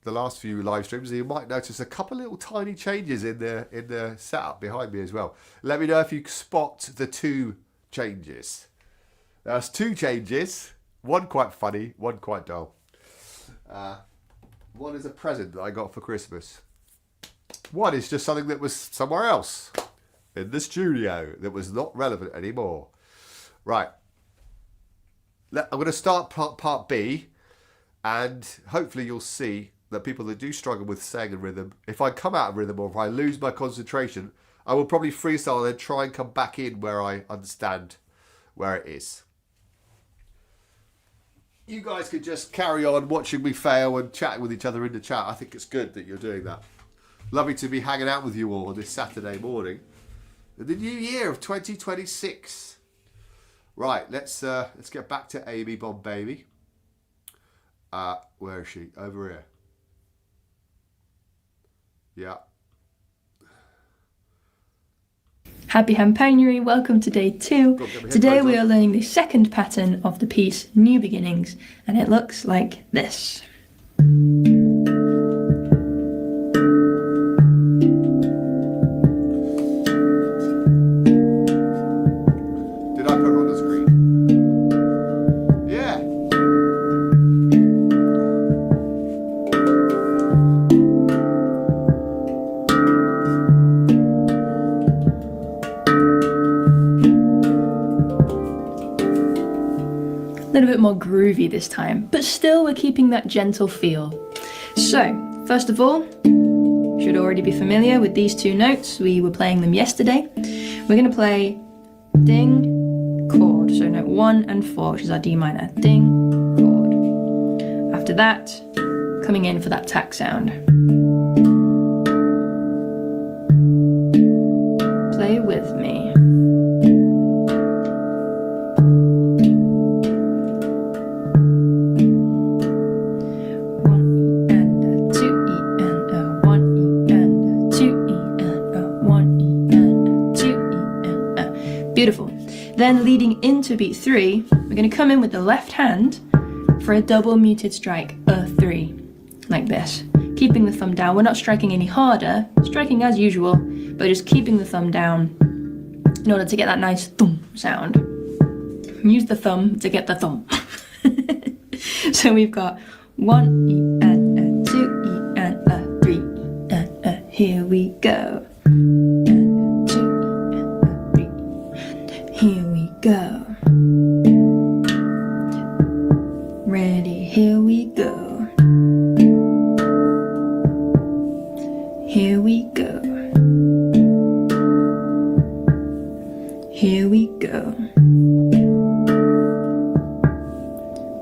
the last few live streams, you might notice a couple of little tiny changes in the setup behind me as well. Let me know if you spot the two changes. There's two changes. One quite funny, one quite dull. One is a present that I got for Christmas. One is just something that was somewhere else in the studio that was not relevant anymore. Right. I'm going to start part B, and hopefully you'll see that people that do struggle with saying in rhythm, if I come out of rhythm or if I lose my concentration, I will probably freestyle and then try and come back in where I understand where it is. You guys could just carry on watching me fail and chatting with each other in the chat. I think it's good that you're doing that. Lovely to be hanging out with you all on this Saturday morning. In the new year of 2026. Right, let's get back to Amy Bomb Baby. Where is she? Over here. Yeah. Happy Handpanuary, welcome to day 2. Today we are learning the second pattern of the piece, New Beginnings, and it looks like this. A little bit more groovy this time, but still we're keeping that gentle feel. So, first of all, you should already be familiar with these two notes. We were playing them yesterday. We're going to play ding, chord, so note 1 and 4, which is our D minor. Ding, chord. After that, coming in for that tack sound. Play with me. Beautiful. Then leading into beat 3, we're going to come in with the left hand for a double muted strike, a 3, like this. Keeping the thumb down. We're not striking any harder, striking as usual, but just keeping the thumb down in order to get that nice thump sound. Use the thumb to get the thump. So we've got 1 E and a 2 E and a 3 E and a. Here we go. Here we Here we go. Here we go. Here we go.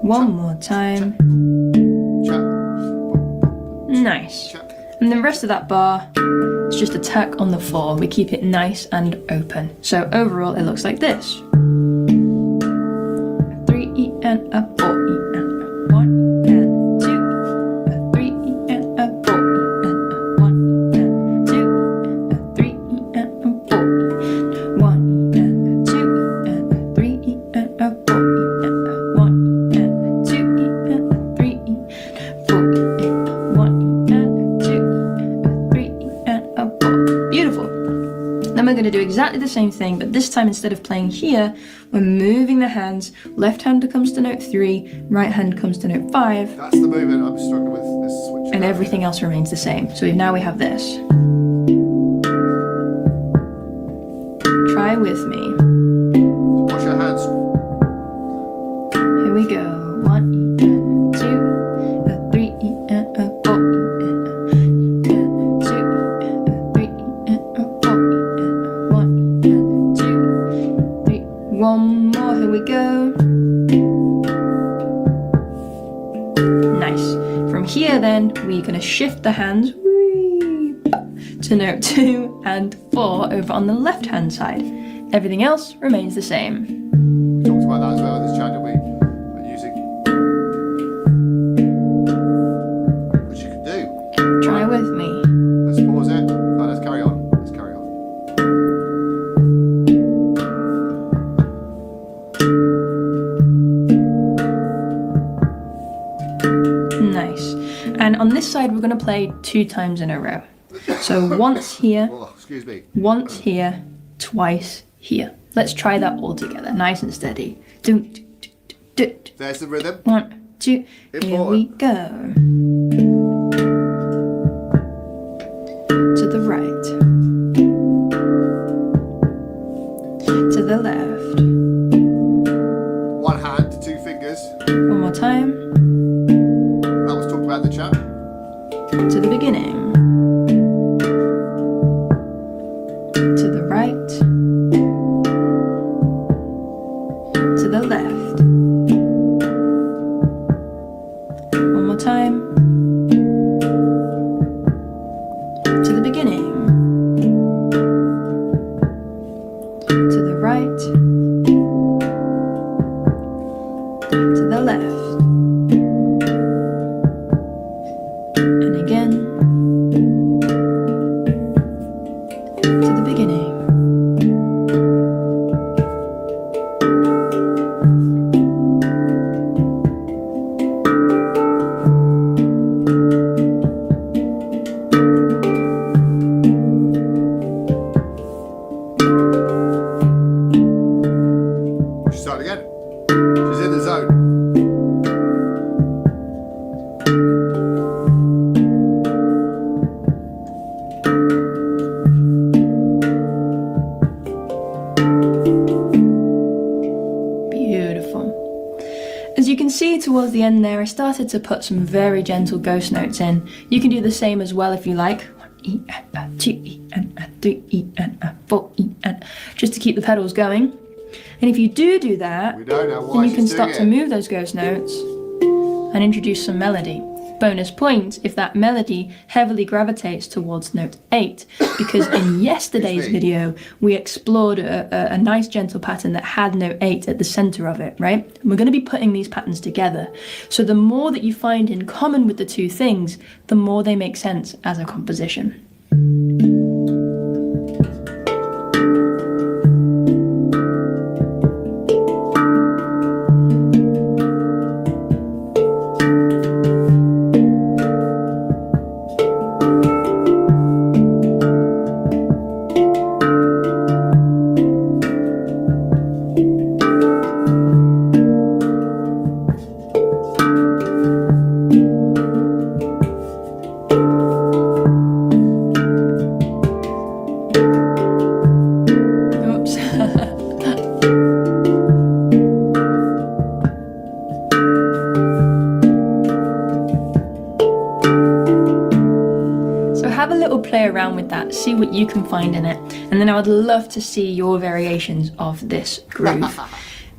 One more time. Chap. Nice. Chap. And the rest of that bar is just a tack on the 4. We keep it nice and open. So overall it looks like this. 3E and a 4E and a 1 and 2, a 3E and a 4E and a 1 and 2, a 3E and a 4E, 1 and 2 and a 3E and a 4E and a 1 and 2E and a 3E, 4E and a 1 and 2E and a 3E and a 4. Beautiful. Then we're going to do exactly the same thing, but this time instead of playing here, we're moving the hands. Left hand comes to note 3, right hand comes to note 5, That's the movement I'm struggling with. This switch. and everything else remains the same. So now we have this. Try with me. Watch your hands. Here we go. 1 E and a 2, a 3 E and a 4 E and a 2 E and a 3 E and a 4 E and a 1 E and a 2, 3. One more. Here we go. Nice. From here, then we're going to shift the hands to note 2 and 4 over on the left hand side. Everything else remains the same. We talked about that as well in this channel. We're using, which you can do. Try with me. Let's pause it. No, let's carry on. Let's carry on. Nice. And on this side, we're going to play 2 times in a row. So once here, Oh, excuse me. once here, twice here. Let's try that all together, nice and steady. Do, do, do, do, do. There's the rhythm. 1, 2, here we go. To the right. To the left. One hand, 2 fingers. One more time. That was talked about in the chat. To the beginning. To the right. To the left. One more time. To the beginning. To the right. To the left. And again. To the beginning. She's starting again. She's in the zone. Beautiful. As you can see towards the end there, I started to put some very gentle ghost notes in. You can do the same as well if you like. 1 E and a 2 E and a 3 E and a 4 E and just to keep the pedals going. And if you do that, We don't know why then you she's can doing start it. to move those ghost notes and introduce some melody. Bonus point if that melody heavily gravitates towards note 8, because in yesterday's Excuse me. video we explored a nice gentle pattern that had note 8 at the center of it, right? And we're going to be putting these patterns together. So the more that you find in common with the two things, the more they make sense as a composition. play around with that, see what you can find in it, and then I would love to see your variations of this groove.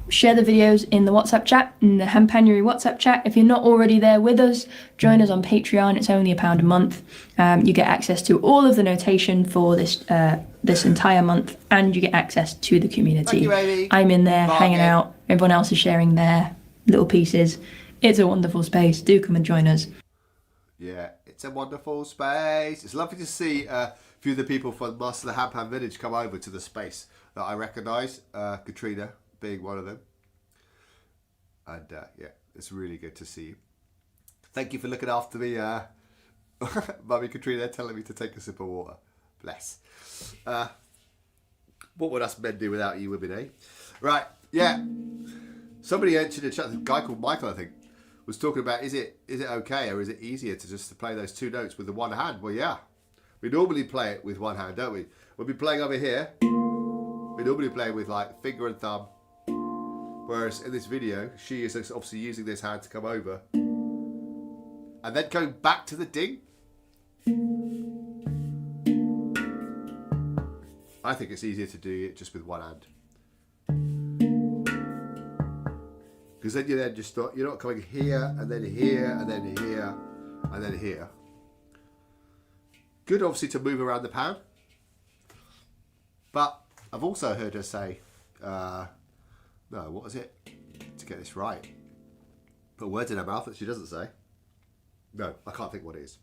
Share the videos in the WhatsApp chat, in the Handpanuary WhatsApp chat. If you're not already there with us, join us on Patreon. It's only £1 a month. You get access to all of the notation for this entire month, and you get access to the community. Thank you, Amy. I'm in there hanging out. Everyone else is sharing their little pieces. It's a wonderful space. Do come and join us. Yeah, it's a wonderful space. It's lovely to see a few of the people from Master of the Handpan Village come over to the space that I recognise. Katrina being one of them. And yeah, it's really good to see you. Thank you for looking after me, Mummy Katrina, telling me to take a sip of water. Bless. What would us men do without you women, eh? Right, yeah. Somebody mentioned in the chat, a guy called Michael, I think, was talking about is it okay or is it easier to just play those two notes with the one hand? Well, yeah. We normally play it with one hand, don't we? We'll be playing over here. We normally play with like finger and thumb. Whereas in this video, she is obviously using this hand to come over. And then going back to the ding. I think it's easier to do it just with one hand. Because then you're not coming here, and then here, and then here, and then here. Good, obviously, to move around the pan. But I've also heard her say, no, what was it? To get this right. Put words in her mouth that she doesn't say. No, I can't think what it is.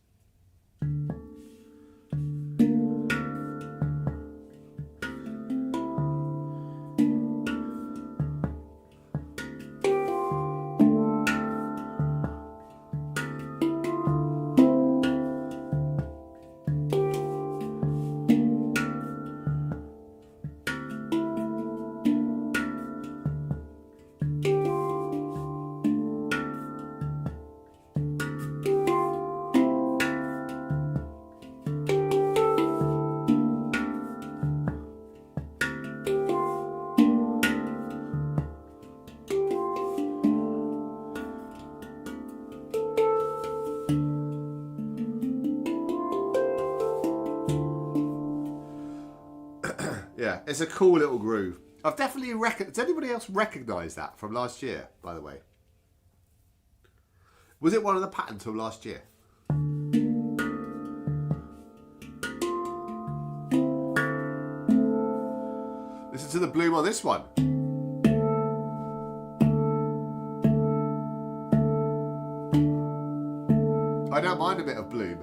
Yeah, it's a cool little groove. I've definitely does anybody else recognise that from last year, by the way? Was it one of the patterns from last year? Listen to the bloom on this one. I don't mind a bit of bloom.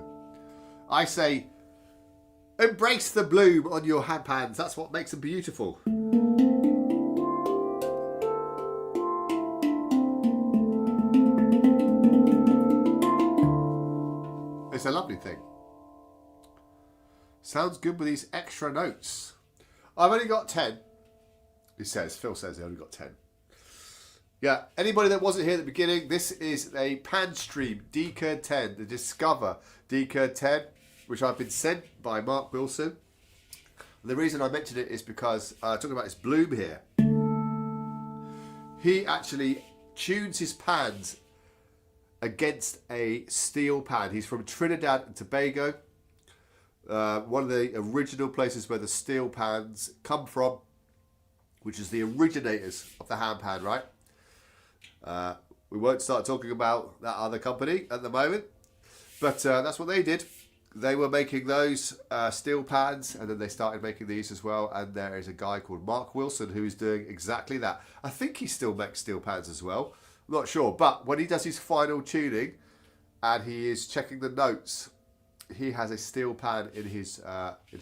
I say, embrace the bloom on your handpans. That's what makes them beautiful. It's a lovely thing. Sounds good with these extra notes. I've only got 10. He says, Phil says he only got 10. Yeah, anybody that wasn't here at the beginning, this is a Panstream D-Curd 10, the Discover D-Curd 10, which I've been sent by Mark Wilson. The reason I mentioned it is because talking about this bloom here. He actually tunes his pans against a steel pan. He's from Trinidad and Tobago, one of the original places where the steel pans come from, which is the originators of the handpan, right? We won't start talking about that other company at the moment, but that's what they did. They were making those steel pans, and then they started making these as well. And there is a guy called Mark Wilson who's doing exactly that. I think he still makes steel pans as well. I'm not sure, but when he does his final tuning and he is checking the notes, he has a steel pan in his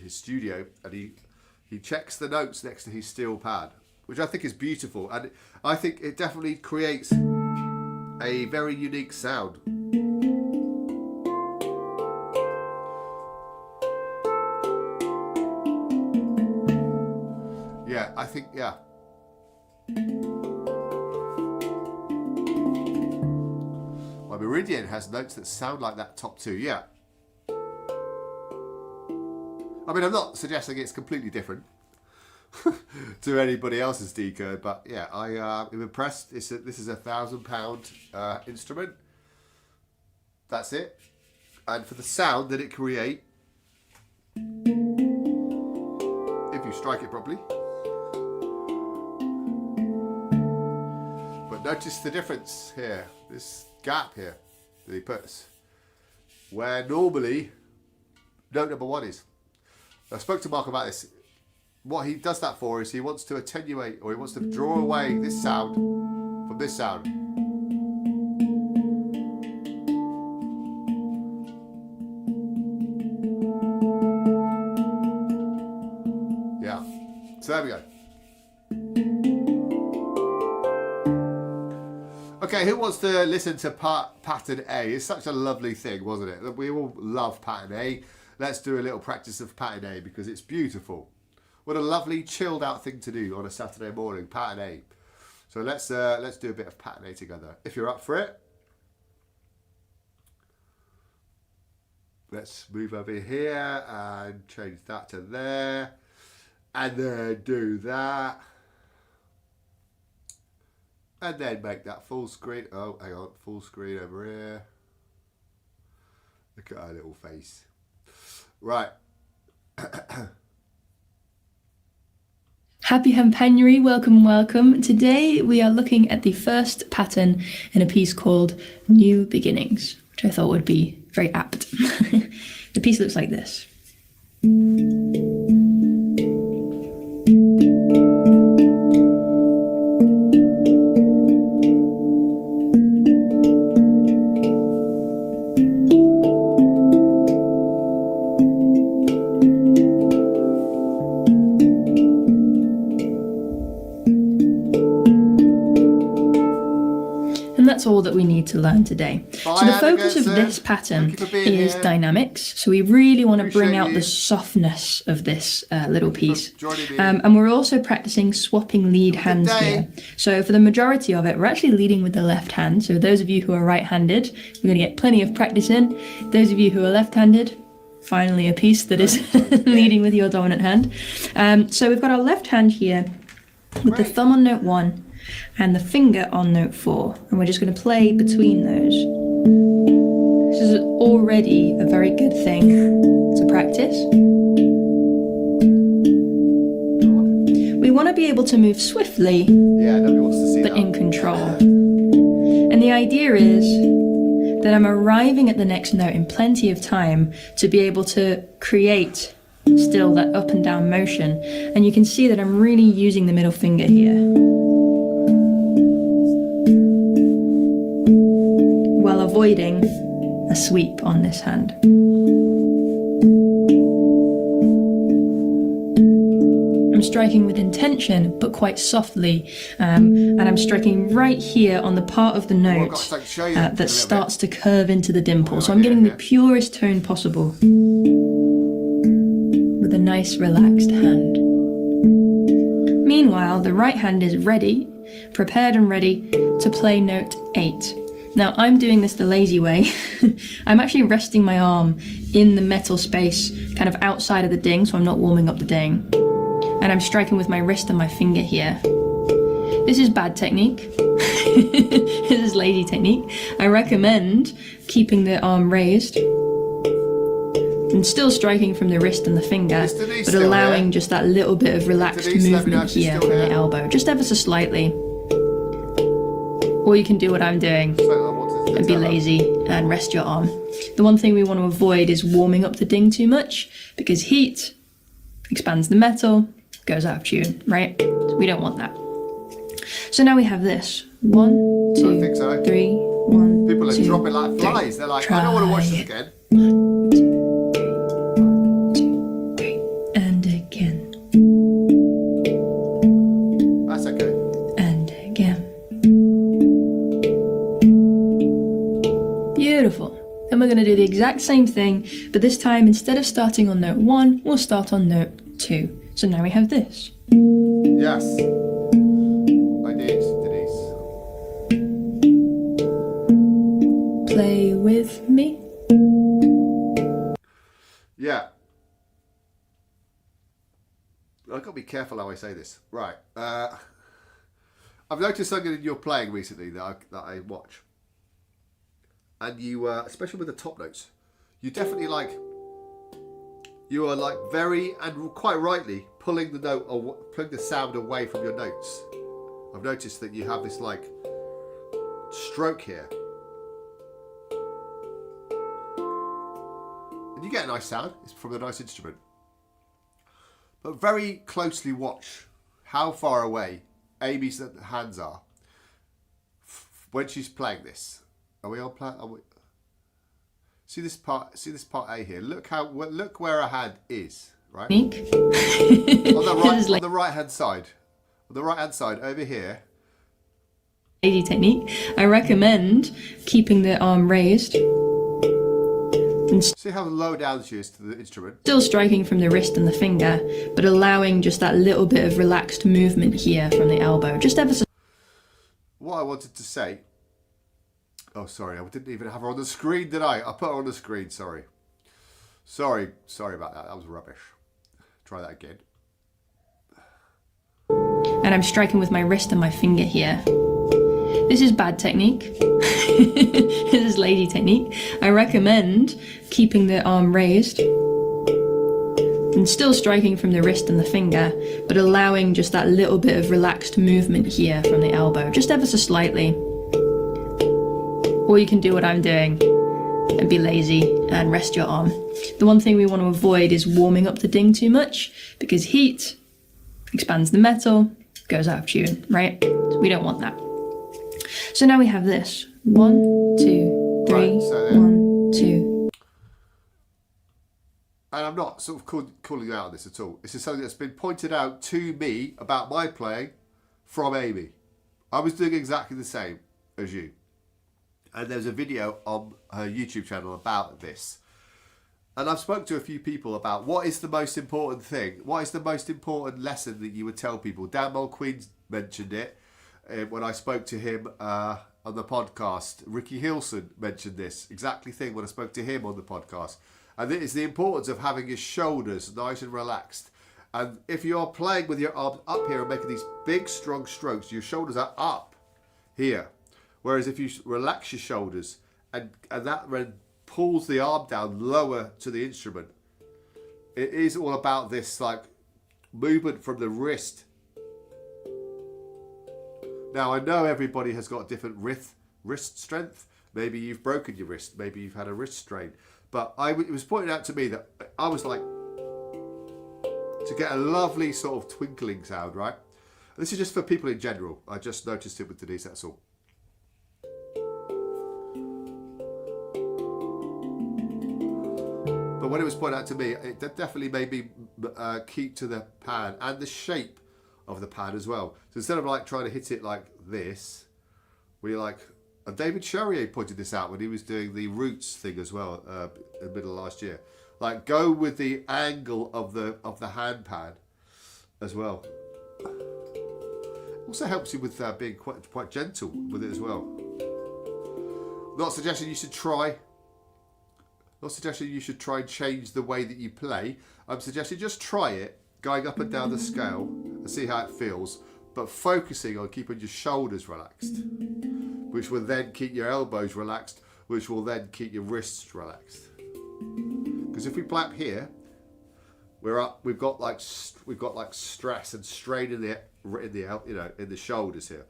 studio, and he checks the notes next to his steel pan, which I think is beautiful, and I think it definitely creates a very unique sound. Yeah, I think, yeah. My Meridian has notes that sound like that top two, yeah. I mean, I'm not suggesting it's completely different to anybody else's D-Curd, but yeah, I am impressed. This is a £1,000 instrument. That's it. And for the sound that it creates, If you strike it properly. But notice the difference here. This gap here that he puts. Where normally note number 1 is. I spoke to Mark about this. What he does that for is he wants to attenuate, or he wants to draw away this sound from this sound. Yeah. So there we go. Okay, who wants to listen to pattern A? It's such a lovely thing, wasn't it? We all love pattern A. Let's do a little practice of pattern A because it's beautiful. What a lovely chilled out thing to do on a Saturday morning, pattern A. So let's do a bit of pattern A together. If you're up for it. Let's move over here and change that to there. And then do that. And then make that full screen. Oh, hang on. Full screen over here. Look at our little face. Right. Happy Handpanuary, welcome, welcome. Today we are looking at the first pattern in a piece called New Beginnings, which I thought would be very apt. The piece looks like this. That's all that we need to learn today. So the focus of this pattern is dynamics. So we really want to bring out the softness of this little piece. And we're also practicing swapping lead hands here. So for the majority of it, we're actually leading with the left hand. So those of you who are right-handed, we're going to get plenty of practice in. Those of you who are left-handed, finally a piece that is leading with your dominant hand. So we've got our left hand here with the thumb on note 1 and the finger on note 4, and we're just going to play between those. This is already a very good thing to practice. We want to be able to move swiftly, nobody wants to see but that. in control. And the idea is that I'm arriving at the next note in plenty of time to be able to create still that up and down motion. And you can see that I'm really using the middle finger here, while avoiding a sweep on this hand. I'm striking with intention, but quite softly, and I'm striking right here on the part of the note that starts to curve into the dimple. So I'm getting the purest tone possible with a nice relaxed hand. Meanwhile, the right hand is ready, prepared and ready to play note 8. Now, I'm doing this the lazy way. I'm actually resting my arm in the metal space, kind of outside of the ding, so I'm not warming up the ding. And I'm striking with my wrist and my finger here. This is bad technique. This is lazy technique. I recommend keeping the arm raised and still striking from the wrist and the finger, but allowing just that little bit of relaxed movement here from the elbow, just ever so slightly. Or you can do what I'm doing and be lazy and rest your arm. The one thing we want to avoid is warming up the ding too much, because heat expands the metal, goes out of tune, right? We don't want that. So now we have this. 1, 2, 3, 1, People are 2, dropping like flies. They're like, I don't want to watch this again. 1, 2, 3, 1, 2, 3, and again. That's okay. And again. Beautiful. Then we're going to do the exact same thing, but this time instead of starting on note 1, we'll start on note 2. So now we have this. Yes. I did, Denise. Play with me. Yeah. I've got to be careful how I say this. Right. I've noticed something in your playing recently that I watch. And you, especially with the top notes, you definitely like you are like very, and quite rightly, pulling the sound away from your notes. I've noticed that you have this like stroke here. And you get a nice sound. It's from a nice instrument. But very closely watch how far away Amy's hands are when she's playing this. Are we on play? See this part A here. Look where her hand is, right? on the right hand side. On the right hand side over here. Lady technique. I recommend keeping the arm raised. And see how low down she is to the instrument? Still striking from the wrist and the finger, but allowing just that little bit of relaxed movement here from the elbow. Just ever so. What I wanted to say... Oh, sorry, I didn't even have her on the screen, did I? I put her on the screen, sorry. Sorry about that. That was rubbish. Try that again. And I'm striking with my wrist and my finger here. This is bad technique. This is lady technique. I recommend keeping the arm raised and still striking from the wrist and the finger, but allowing just that little bit of relaxed movement here from the elbow, just ever so slightly. Or you can do what I'm doing and be lazy and rest your arm. The one thing we want to avoid is warming up the ding too much, because heat expands the metal, goes out of tune, right? So we don't want that. So now we have this. 1, 2, 3, Right, so 1, 2. And I'm not sort of calling you out on this at all. This is something that's been pointed out to me about my playing from Amy. I was doing exactly the same as you. And there's a video on her YouTube channel about this. And I've spoken to a few people about what is the most important thing. What is the most important lesson that you would tell people? Dan Mulqueen mentioned it when I spoke to him on the podcast. Ricky Hilson mentioned this exactly thing when I spoke to him on the podcast. And it is the importance of having your shoulders nice and relaxed. And if you're playing with your arms up here and making these big, strong strokes, your shoulders are up here. Whereas if you relax your shoulders and that pulls the arm down lower to the instrument, it is all about this like movement from the wrist. Now I know everybody has got different wrist strength. Maybe you've broken your wrist. Maybe you've had a wrist strain. But it was pointed out to me that I was like, to get a lovely sort of twinkling sound, right? This is just for people in general. I just noticed it with Denise, that's all. But when it was pointed out to me, it definitely made me keep to the pan and the shape of the pan as well. So instead of like trying to hit it like this, we like... And David Charrier pointed this out when he was doing the roots thing as well in the middle of last year. Like go with the angle of the hand pan as well. Also helps you with being quite gentle with it as well. Not suggesting you should try and change the way that you play. I'm suggesting just try it, going up and down the scale and see how it feels, but focusing on keeping your shoulders relaxed, which will then keep your elbows relaxed, which will then keep your wrists relaxed. Because if we play up here, we're up. We've got like stress and strain in the shoulders here,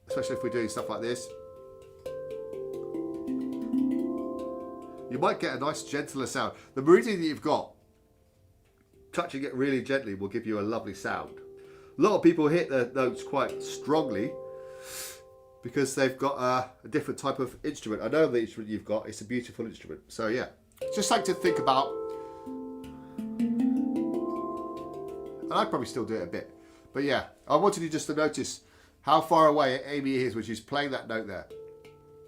especially if we're doing stuff like this. You might get a nice gentler sound. The meridian that you've got, touching it really gently will give you a lovely sound. A lot of people hit the notes quite strongly because they've got a different type of instrument. I know the instrument you've got, it's a beautiful instrument. So yeah, just like to think about, and I'd probably still do it a bit. But yeah, I wanted you just to notice how far away Amy is when she's playing that note there.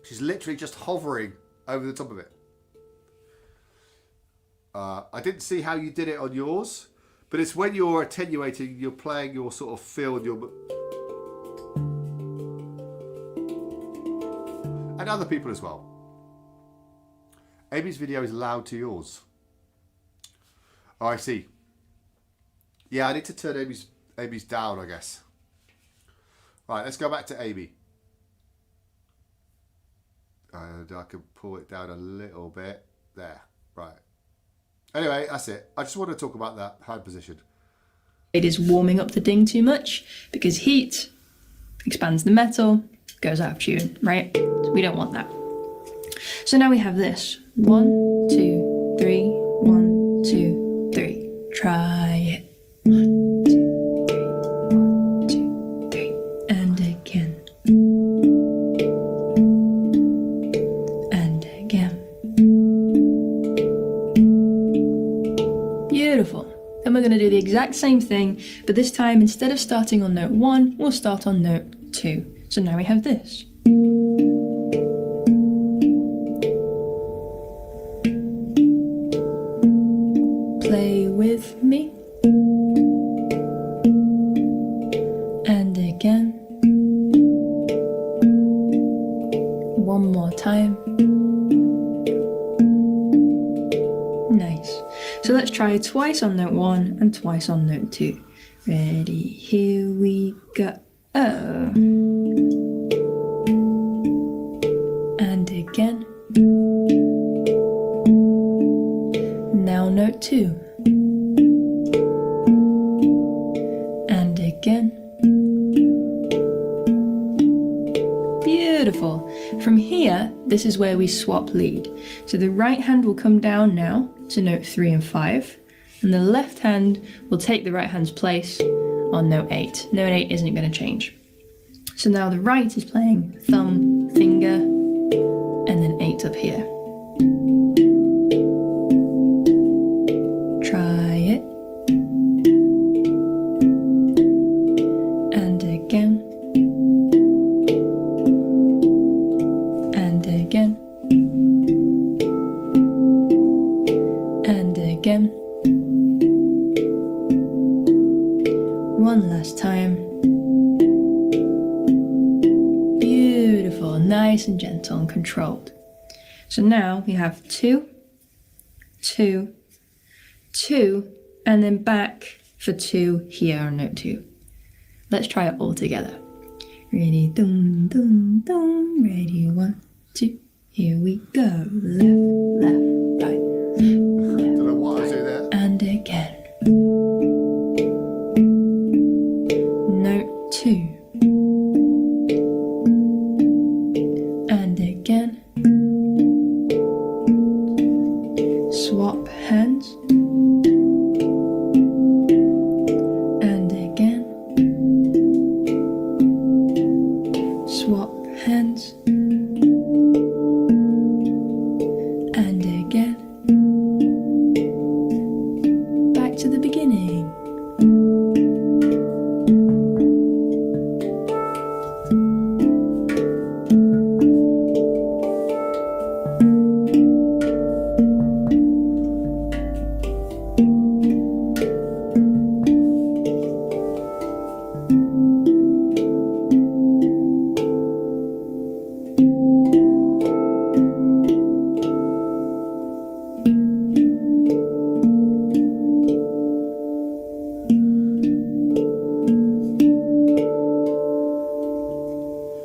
She's literally just hovering over the top of it. I didn't see how you did it on yours, but it's when you're attenuating, you're playing your sort of feel and your... And other people as well. Amy's video is loud to yours. Oh, I see. Yeah, I need to turn Amy's down, I guess. Right, let's go back to Amy. And I can pull it down a little bit. There, right. Anyway, that's it. I just want to talk about that hand position. It is warming up the ding too much because heat expands the metal, goes out of tune, right? So we don't want that. So now we have this. 1, 2, 3, 1, 2, 3. Try it. 1, 2, 3, 1, 2, 3. And again. And again. Beautiful. Then we're going to do the exact same thing, but this time instead of starting on note 1, we'll start on note 2. So now we have this. Play with me. And again. One more time. Nice. So let's try twice on note 1 and twice on note 2. Ready, here we go. And again. Now note 2. And again. Beautiful. From here, this is where we swap lead. So the right hand will come down now to note 3 and 5, and the left hand will take the right hand's place on note 8. Note 8 isn't going to change. So now the right is playing thumb, finger, and then 8 up here. Try it. And again. And again. And again. One last time. Beautiful, nice and gentle and controlled. So now we have 2, 2, 2, and then back for 2 here on note 2. Let's try it all together. Ready, dum, dum, dum. Ready, 1, 2, here we go. Left, left, right. Don't know what I was doing there. And again. Note 2. And again. Swap hands. And again. Swap hands. And again. Back to the beginning.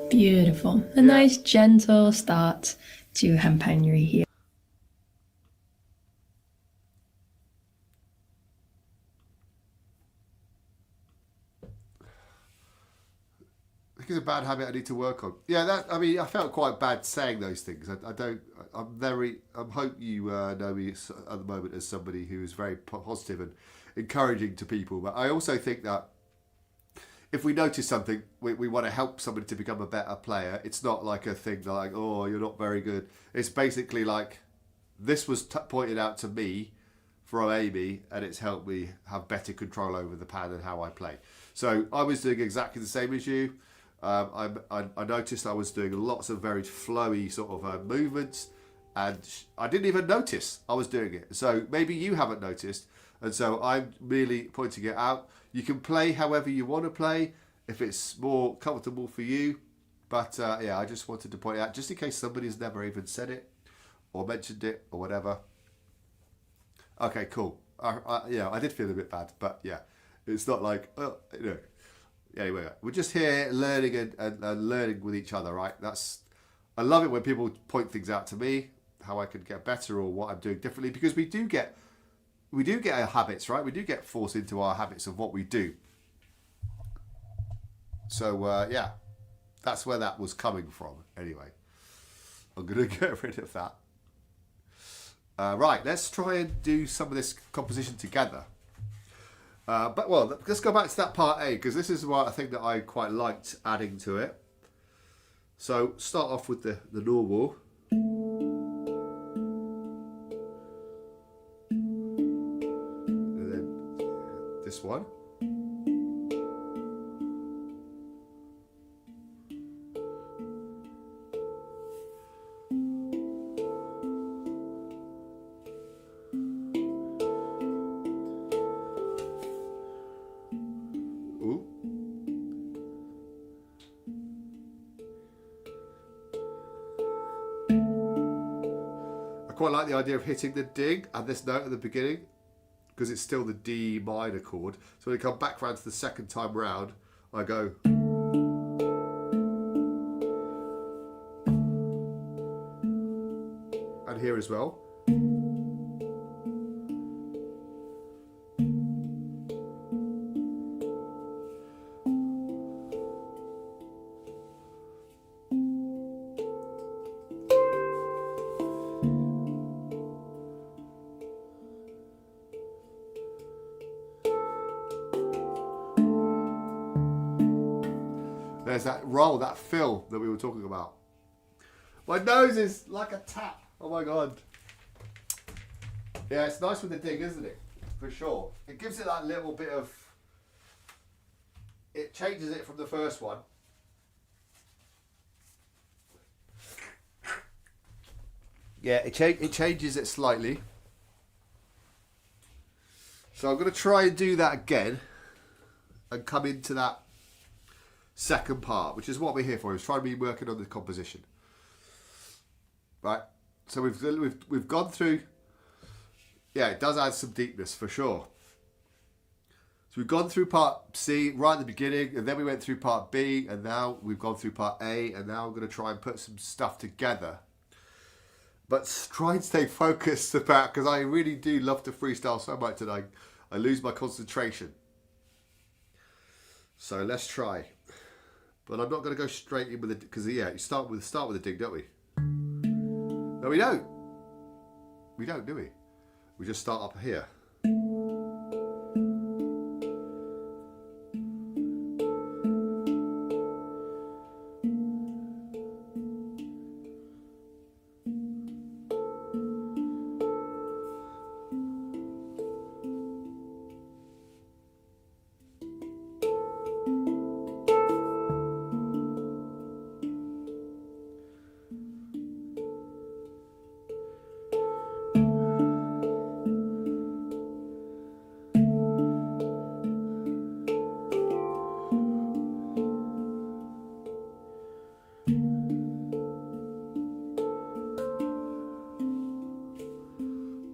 Beautiful. A nice gentle start to Handpanuary here. I think it's a bad habit I need to work on. Yeah, that. I mean, I felt quite bad saying those things. I don't. I hope you know me at the moment as somebody who is very positive and encouraging to people. But I also think that if we notice something, we want to help somebody to become a better player. It's not like a thing like, oh, you're not very good. It's basically like, this was pointed out to me from Amy, and it's helped me have better control over the pad and how I play. So I was doing exactly the same as you. I noticed I was doing lots of very flowy sort of movements, and I didn't even notice I was doing it. So maybe you haven't noticed, and so I'm merely pointing it out. You can play however you want to play, if it's more comfortable for you. But yeah, I just wanted to point it out, just in case somebody's never even said it, or mentioned it, or whatever. Okay, cool. Yeah, I did feel a bit bad, but yeah, it's not like, oh, you know. Anyway, we're just here learning and learning with each other, right? I love it when people point things out to me, how I can get better or what I'm doing differently, because we do get we do get our habits, right? We do get forced into our habits of what we do. So, yeah, that's where that was coming from. Anyway, I'm going to get rid of that. Right, let's try and do some of this composition together. But, well, let's go back to that part A, because this is what I think that I quite liked adding to it. So, start off with the normal. And then this one. I quite like the idea of hitting the ding and this note at the beginning because it's still the D minor chord. So when I come back round to the second time round, I go. And here as well. There's that roll, that fill that we were talking about. My nose is like a tap. Oh my God. Yeah, it's nice with the ding, isn't it? For sure. It gives it that little bit of... It changes it from the first one. Yeah, it changes it slightly. So I'm going to try and do that again and come into that second part, which is what we're here for. We're trying to be working on the composition, right? So we've gone through. Yeah, it does add some deepness for sure. So we've gone through part C right at the beginning, and then we went through part B, and now we've gone through part A, and now I'm going to try and put some stuff together. But try and stay focused about, because I really do love to freestyle so much that I lose my concentration. So let's try. But I'm not going to go straight in with it because yeah, you start with the ding, don't we? No, we don't. We don't, do we? We just start up here.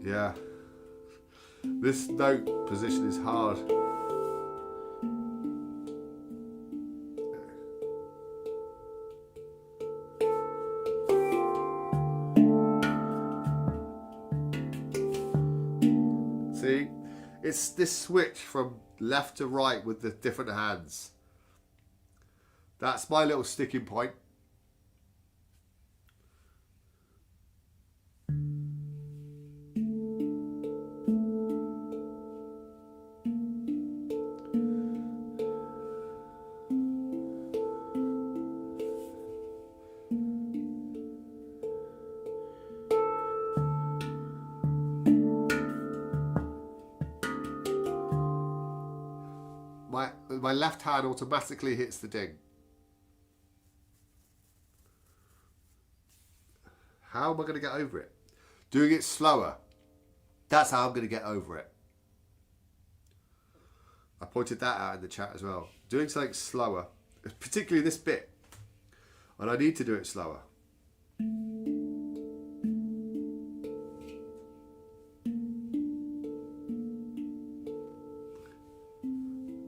Yeah, this note position is hard. See, it's this switch from left to right with the different hands. That's my little sticking point. My left hand automatically hits the ding. How am I going to get over it? Doing it slower. That's how I'm going to get over it. I pointed that out in the chat as well. Doing something slower, particularly this bit. And I need to do it slower.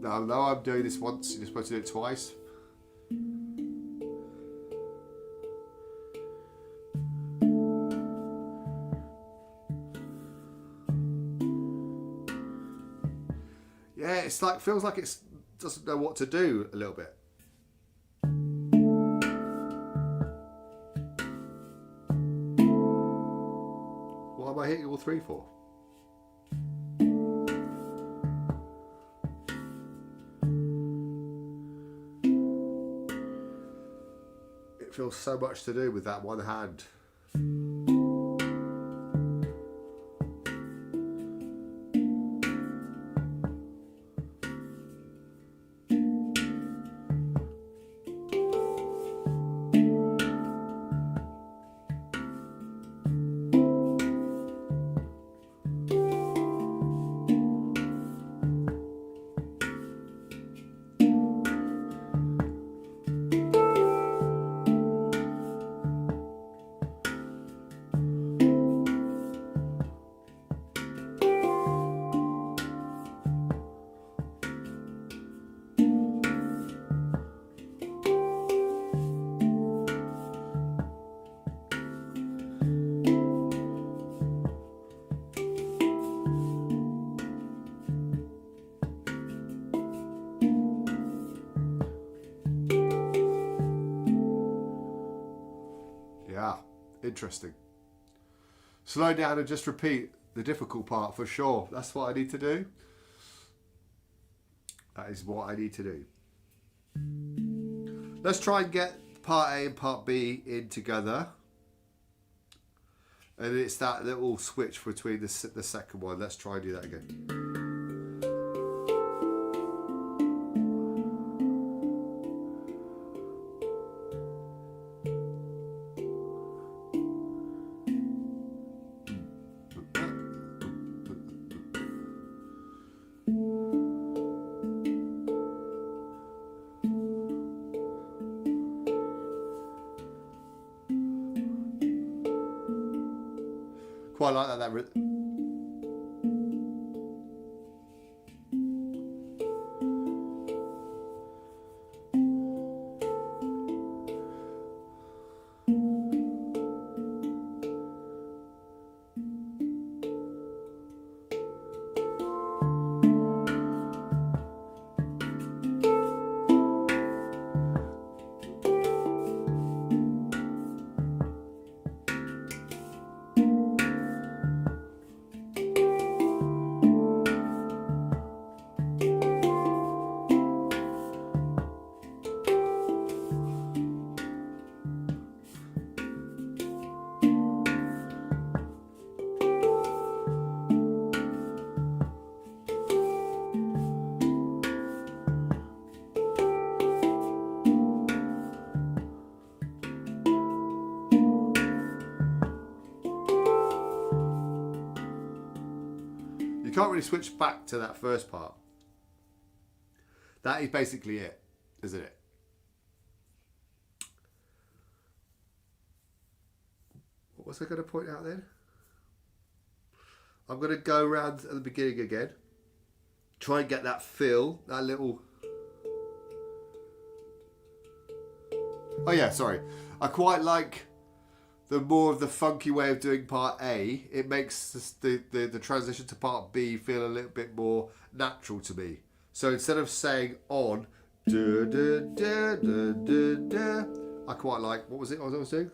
Now I'm doing this once, you're supposed to do it twice. Yeah, it's like, feels like it doesn't know what to do a little bit. What am I hitting all three for? It feels so much to do with that one hand. Yeah, interesting. Slow down and just repeat the difficult part for sure. That's what I need to do. That is what I need to do. Let's try and get part A and part B in together. And it's that little switch between the second one. Let's try and do that again. Quite like that rhythm. You can't really switch back to that first part. That is basically it, isn't it? What was I going to point out then? I'm going to go around at the beginning again. Try and get that feel, that little... Oh yeah, sorry. I quite like the more of the funky way of doing part A. It makes the transition to part B feel a little bit more natural to me. So instead of saying on, da, da, da, da, da, da, I quite like, what was it I was doing?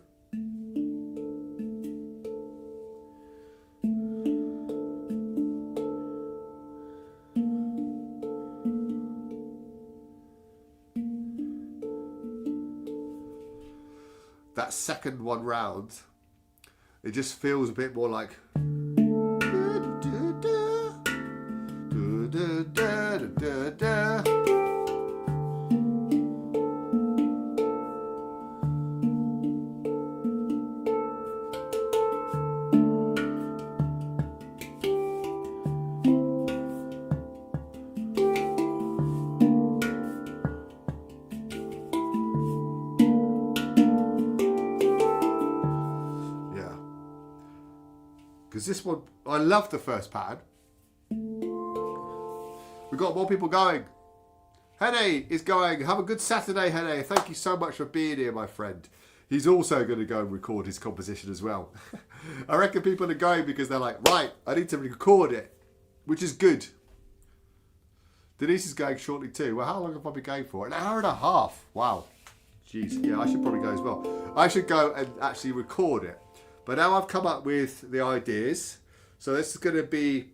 That second one round, it just feels a bit more like because this one, I love the first pattern. We've got more people going. Hene is going. Have a good Saturday, Hene. Thank you so much for being here, my friend. He's also going to go and record his composition as well. I reckon people are going because they're like, right, I need to record it, which is good. Denise is going shortly too. Well, how long have I been going for? An hour and a half. Wow. Jeez. Yeah, I should probably go as well. I should go and actually record it. But now I've come up with the ideas. So this is going to be...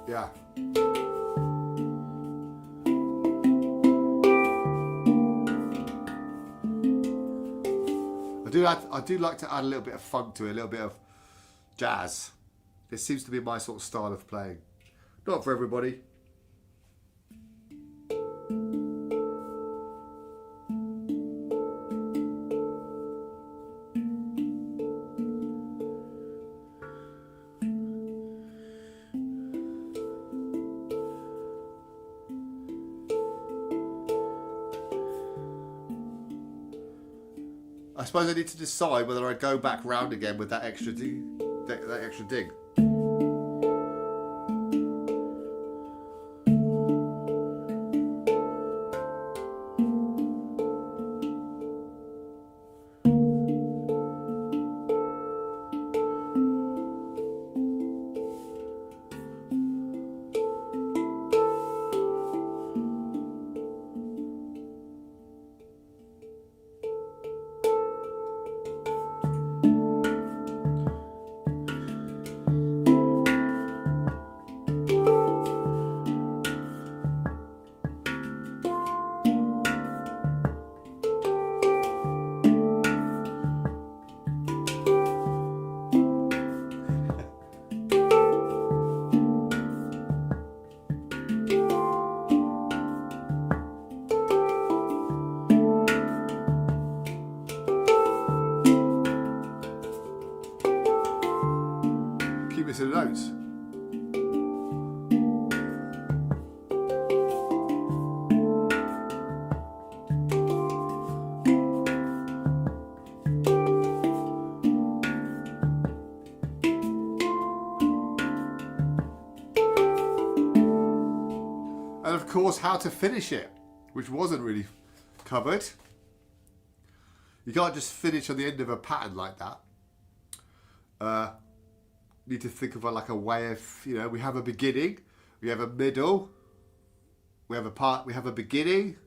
Yeah. I do like to add a little bit of funk to it, a little bit of jazz. This seems to be my sort of style of playing. Not for everybody. I suppose I need to decide whether I go back round again with that extra ding. That extra ding. Keep this in the notes. And of course, how to finish it, which wasn't really covered. You can't just finish on the end of a pattern like that. Need to think of like a way of, you know, we have a beginning, we have a middle, we have a part, we have a beginning.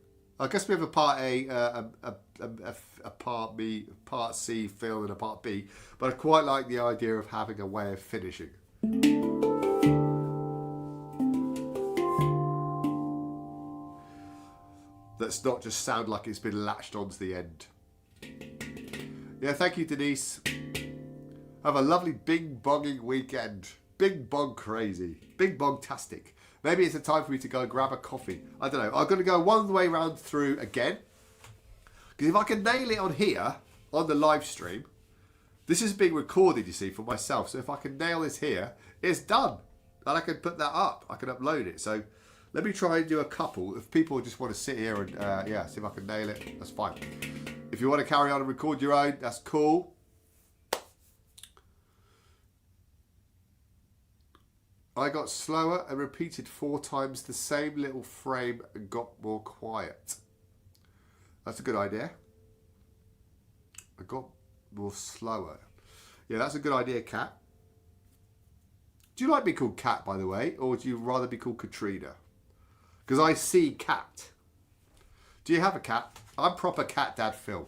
I guess we have a part A, a part B, part C fill and a part B. But I quite like the idea of having a way of finishing. That's not just sound like it's been latched onto the end. Yeah, thank you, Denise. Have a lovely bing bonging weekend. Bing bong crazy. Bing bong-tastic. Maybe it's a time for me to go and grab a coffee. I don't know. I'm going to go one way round through again. Because if I can nail it on here, on the live stream, this is being recorded, you see, for myself. So if I can nail this here, it's done. And I can put that up. I can upload it. So let me try and do a couple. If people just want to sit here and, yeah, see if I can nail it, that's fine. If you want to carry on and record your own, that's cool. I got slower and repeated 4 times the same little frame and got more quiet. That's a good idea. I got more slower. Yeah, that's a good idea, Kat. Do you like being called Kat, by the way, or do you rather be called Katrina? Because I see Kat. Do you have a cat? I'm proper cat dad Phil.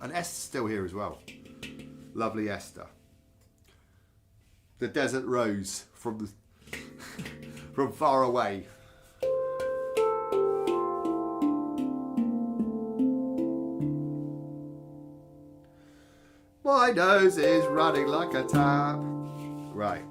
And Esther's still here as well. Lovely Esther. The desert rose from from far away. My nose is running like a tap. Right.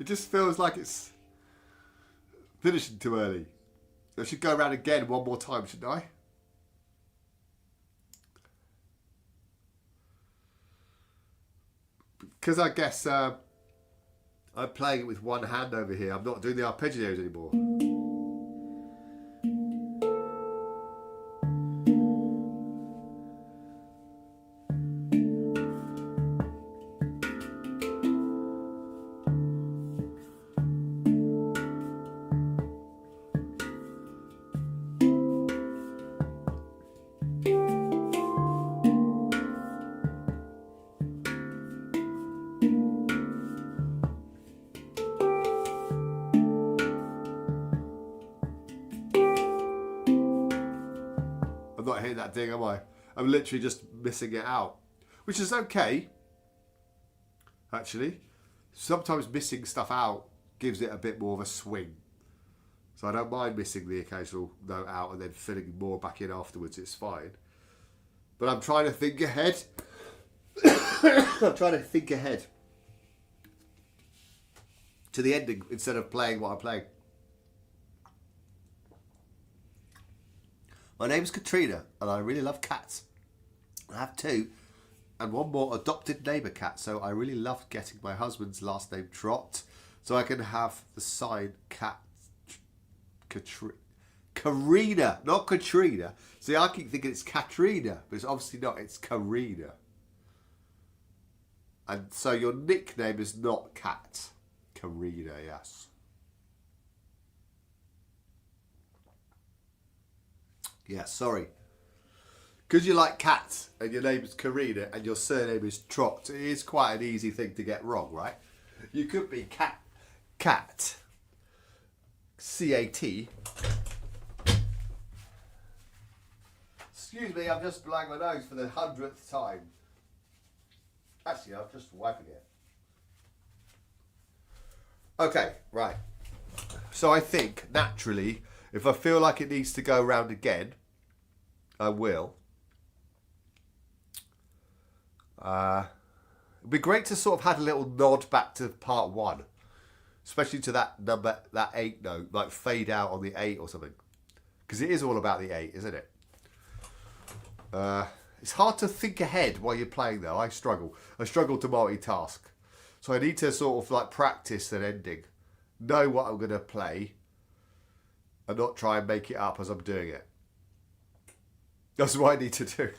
just feels like it's finishing too early. I should go around again one more time, shouldn't I? Because I guess I'm playing it with one hand over here. I'm not doing the arpeggios anymore. I'm not hitting that ding, am I? I'm literally just missing it out. Which is okay, actually. Sometimes missing stuff out gives it a bit more of a swing. So I don't mind missing the occasional note out and then filling more back in afterwards. It's fine. But I'm trying to think ahead. I'm trying to think ahead to the ending instead of playing what I'm playing. My name's Katrina and I really love cats. I have two and one more adopted neighbour cat, so I really loved getting my husband's last name Trot so I can have the sign cat Karina, not Katrina. See, I keep thinking it's Katrina, but it's obviously not, it's Karina. And so your nickname is not Cat. Karina, yes. Yeah, sorry. Because you like cats and your name is Karina and your surname is Trot, it is quite an easy thing to get wrong, right? You could be Cat, C-A-T. Excuse me, I'm just blowing my nose for the 100th time. Actually, I'm just wiping it. Okay, right. So I think, naturally, if I feel like it needs to go round again, I will. It'd be great to sort of have a little nod back to part one. Especially to that number, that 8 note, like fade out on the 8 or something. Because it is all about the 8, isn't it? It's hard to think ahead while you're playing though. I struggle to multitask. So I need to sort of like practice an ending. Know what I'm going to play. And not try and make it up as I'm doing it. That's what I need to do.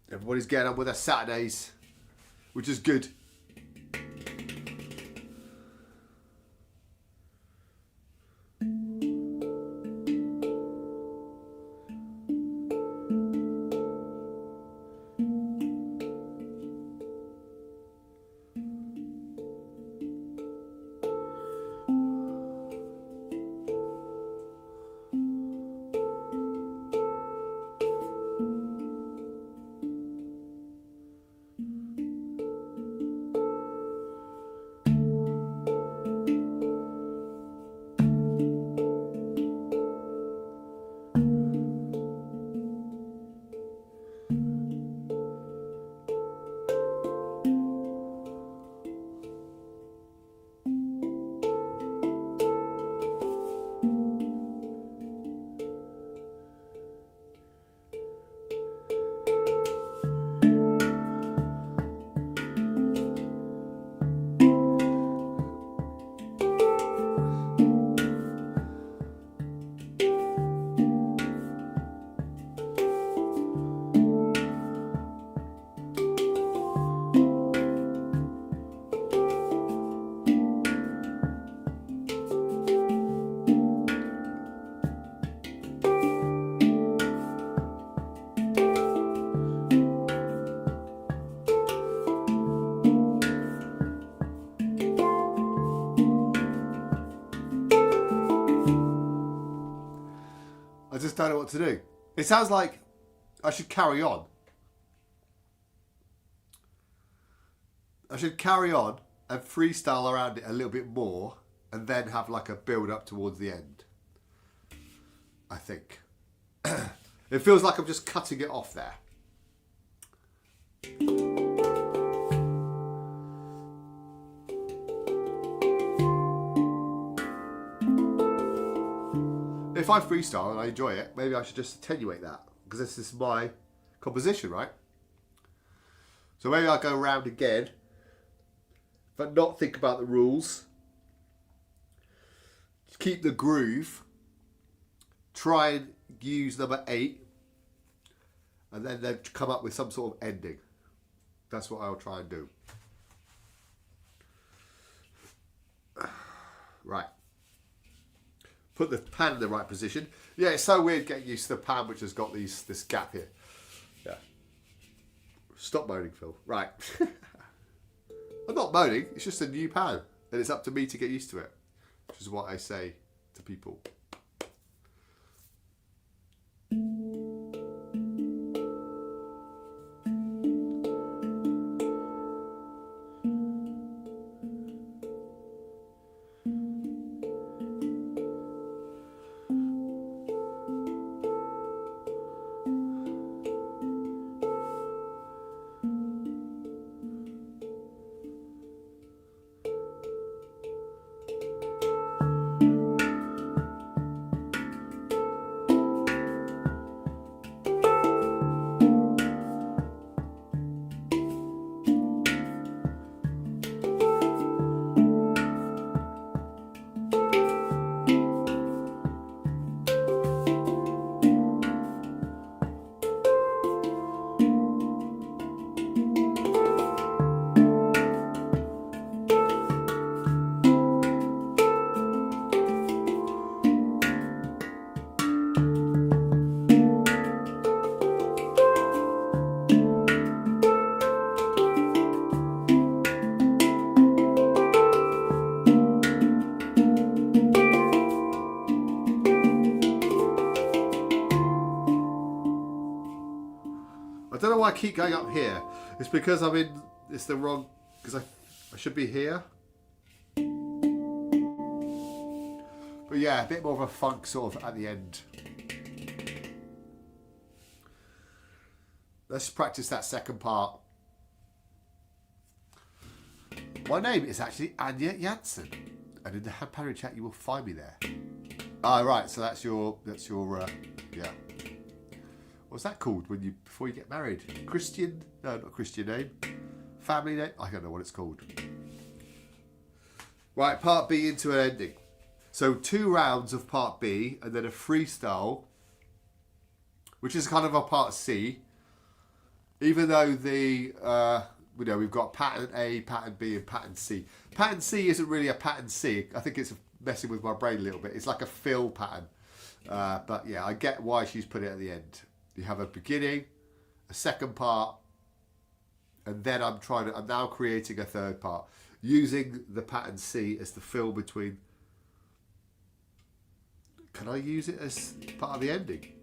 Everybody's getting on with their Saturdays, which is good. I just don't know what to do. It sounds like I should carry on. I should carry on and freestyle around it a little bit more and then have like a build up towards the end. I think. It feels like I'm just cutting it off there. If I freestyle and I enjoy it, maybe I should just attenuate that, because this is my composition, right? So maybe I'll go around again, but not think about the rules. Keep the groove. Try and use number 8, and then come up with some sort of ending. That's what I'll try and do. Right. Put the pan in the right position. Yeah, it's so weird getting used to the pan which has got this gap here. Yeah. Stop moaning, Phil. Right. I'm not moaning, it's just a new pan. And it's up to me to get used to it. Which is what I say to people. I don't know why I keep going up here. It's because I'm in, it's the wrong, because I should be here. But yeah, a bit more of a funk sort of at the end. Let's practice that second part. My name is actually Anya Jansen, and in the Handpanuary chat you will find me there. Ah, right. So that's your yeah. What's that called when you before you get married? Christian? No, not Christian name. Family name? I don't know what it's called. Right, part B into an ending. So 2 rounds of part B and then a freestyle, which is kind of a part C. Even though the we've got pattern A, pattern B, and pattern C. Pattern C isn't really a pattern C. I think it's messing with my brain a little bit. It's like a fill pattern. But yeah, I get why she's put it at the end. You have a beginning, a second part, and then I'm now creating a third part using the pattern C as the fill between. Can I use it as part of the ending?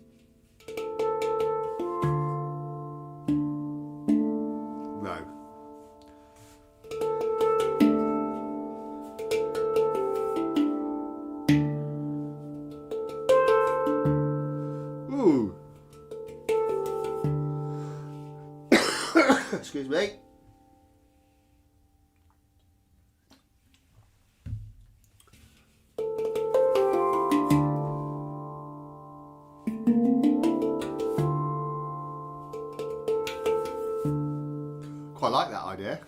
No. Ooh. Excuse me. Quite like that idea.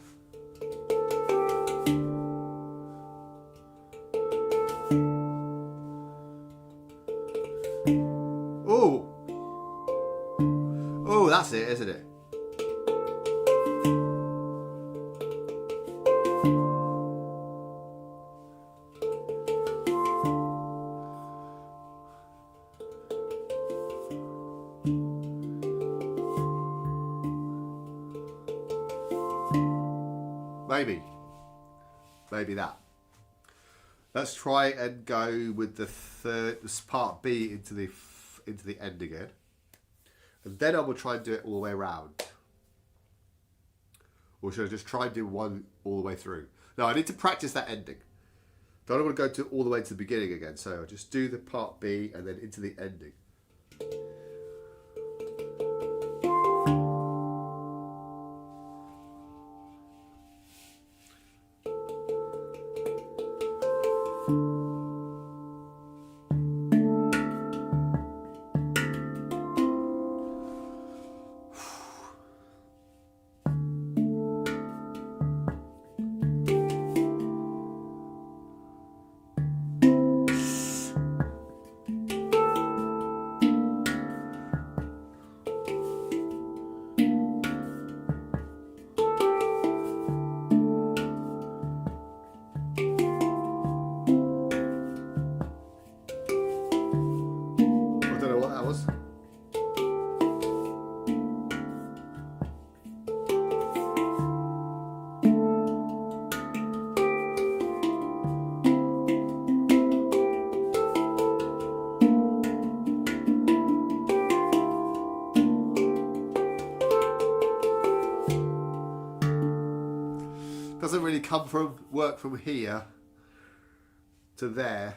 Oh. Oh, that's it, isn't it? Maybe that. Let's try and go with this part B into the end again, and then I will try and do it all the way around. Or should I just try and do one all the way through? No, I need to practice that ending. Don't want to go all the way to the beginning again. So I'll just do the part B and then into the ending. doesn't really work from here to there.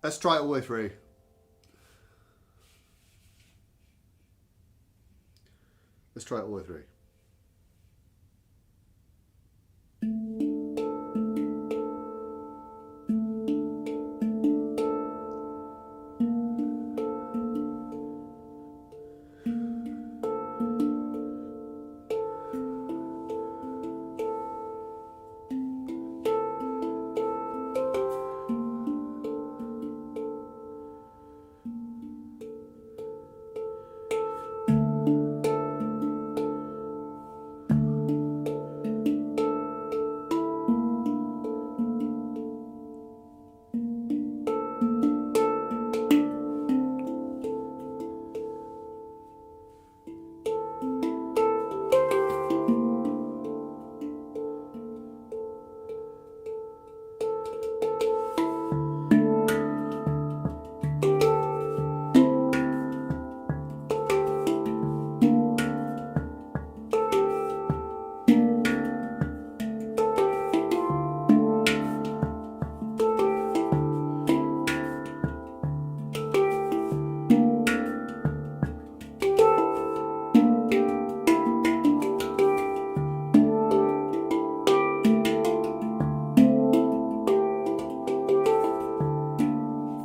Let's try it all the way through. Let's try it all the way through.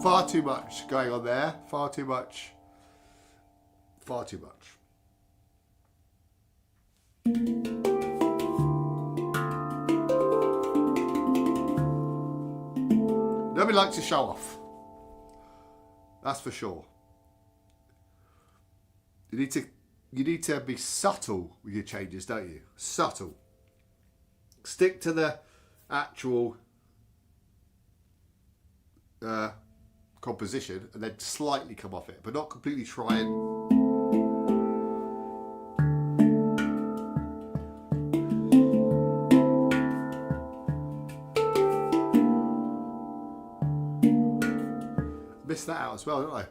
Far too much going on there. Far too much. Far too much. Nobody likes to show off. That's for sure. You need to be subtle with your changes, don't you? Subtle. Stick to the actual composition and then slightly come off it, but not completely try and missed that out as well, didn't I?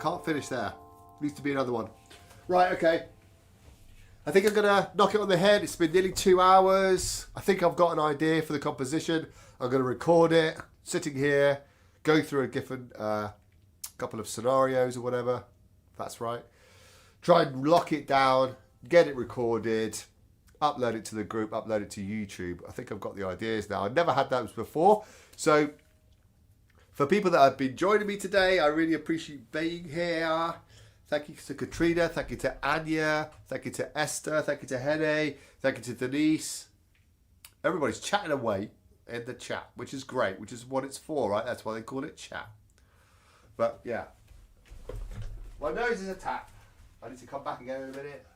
Can't finish there. Needs to be another one. Right, okay. I think I'm going to knock it on the head. It's been nearly 2 hours. I think I've got an idea for the composition. I'm going to record it, sitting here, go through a different couple of scenarios or whatever. That's right. Try and lock it down, get it recorded, upload it to the group, upload it to YouTube. I think I've got the ideas now. I've never had those before. So for people that have been joining me today, I really appreciate being here. Thank you to Katrina, thank you to Anya, thank you to Esther, thank you to Hene, thank you to Denise. Everybody's chatting away in the chat, which is great, which is what it's for, right? That's why they call it chat. But yeah, my nose is a tap. I need to come back again in a minute.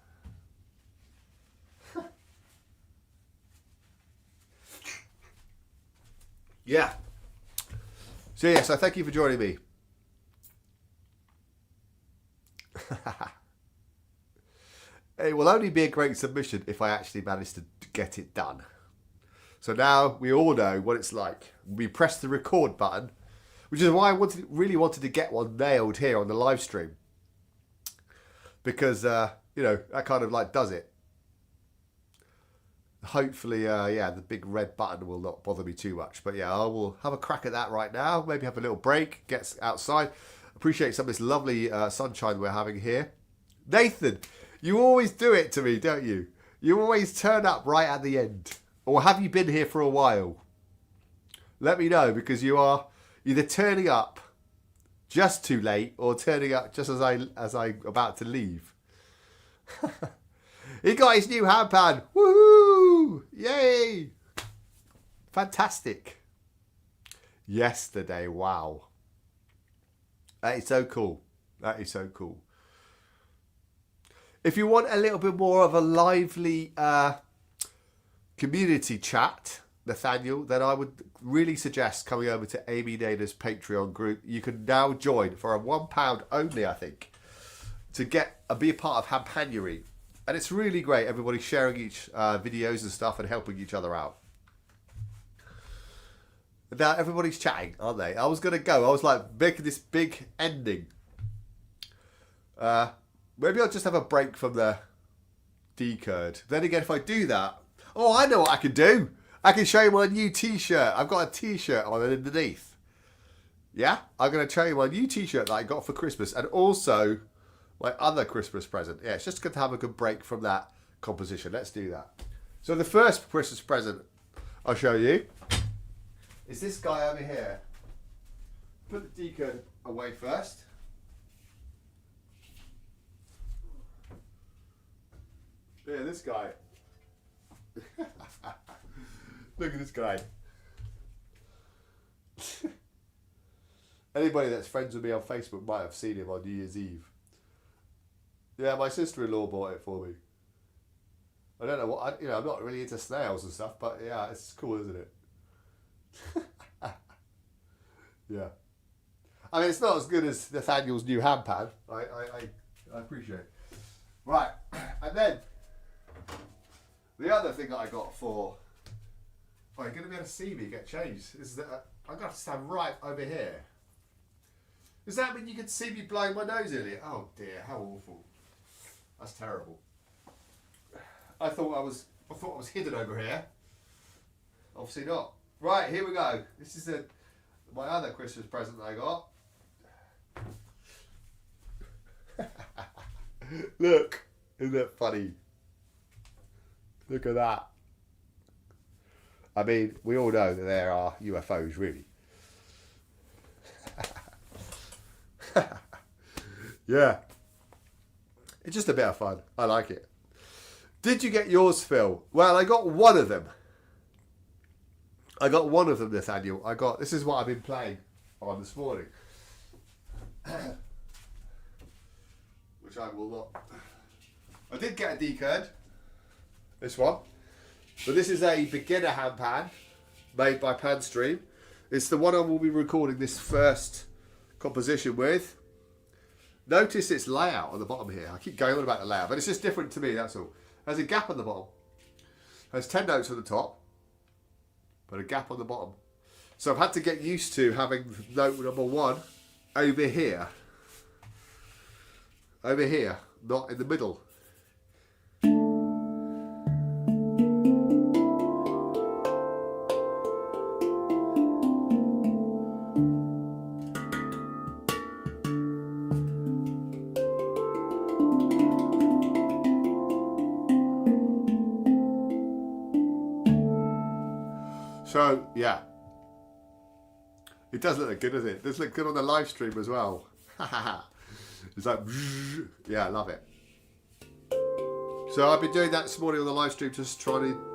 Yeah. So yes, I thank you for joining me. It will only be a great submission if I actually manage to get it done. So now we all know what it's like. We press the record button, which is why I really wanted to get one nailed here on the live stream. Because, that kind of like does it. Hopefully, the big red button will not bother me too much. But yeah, I will have a crack at that right now. Maybe have a little break, get outside. Appreciate some of this lovely sunshine we're having here. Nathan, you always do it to me, don't you? You always turn up right at the end. Or have you been here for a while? Let me know, because you are either turning up just too late or turning up just as I'm about to leave. He got his new handpan. Woohoo! Yay! Fantastic. Yesterday, wow. That is so cool. That is so cool. If you want a little bit more of a lively community chat, Nathaniel, then I would really suggest coming over to Amy Nader's Patreon group. You can now join for a £1 only, I think, to be a part of Handpanuary. And it's really great. Everybody sharing each videos and stuff and helping each other out. Now everybody's chatting, aren't they? I was going to go. I was like making this big ending. Maybe I'll just have a break from the decode. Then again, if I do that... Oh, I know what I can do. I can show you my new t-shirt. I've got a t-shirt on underneath. Yeah? I'm going to show you my new t-shirt that I got for Christmas. And also my other Christmas present. Yeah, it's just good to have a good break from that composition. Let's do that. So the first Christmas present I'll show you is this guy over here. Put the decode away first. Yeah, this guy. Look at this guy. Anybody that's friends with me on Facebook might have seen him on New Year's Eve. Yeah, my sister-in-law bought it for me. I don't know what, I'm not really into snails and stuff, but yeah, it's cool, isn't it? Yeah. I mean, it's not as good as Nathaniel's new handpan. I appreciate it. Right, and then the other thing that I got for... Oh, you're going to be able to see me get changed. Is that I'm going to stand right over here. Does that mean you can see me blowing my nose in it? Oh dear, how awful. That's terrible. I thought I was hidden over here. Obviously not. Right, here we go. This is my other Christmas present that I got. Look, isn't that funny? Look at that. I mean, we all know that there are UFOs, really. Yeah. It's just a bit of fun. I like it. Did you get yours, Phil? Well, I got one of them. Nathaniel. This is what I've been playing on this morning. Which I will not. I did get a decode. This one. But this is a beginner handpan made by Panstream. It's the one I will be recording this first composition with. Notice its layout on the bottom here. I keep going on about the layout, but it's just different to me, that's all. There's a gap on the bottom. There's 10 notes on the top, but a gap on the bottom. So I've had to get used to having note number 1 over here. Over here, not in the middle. So, yeah. It does look good, doesn't it? It does look good on the live stream as well. It's like, yeah, I love it. So I've been doing that this morning on the live stream, just trying to...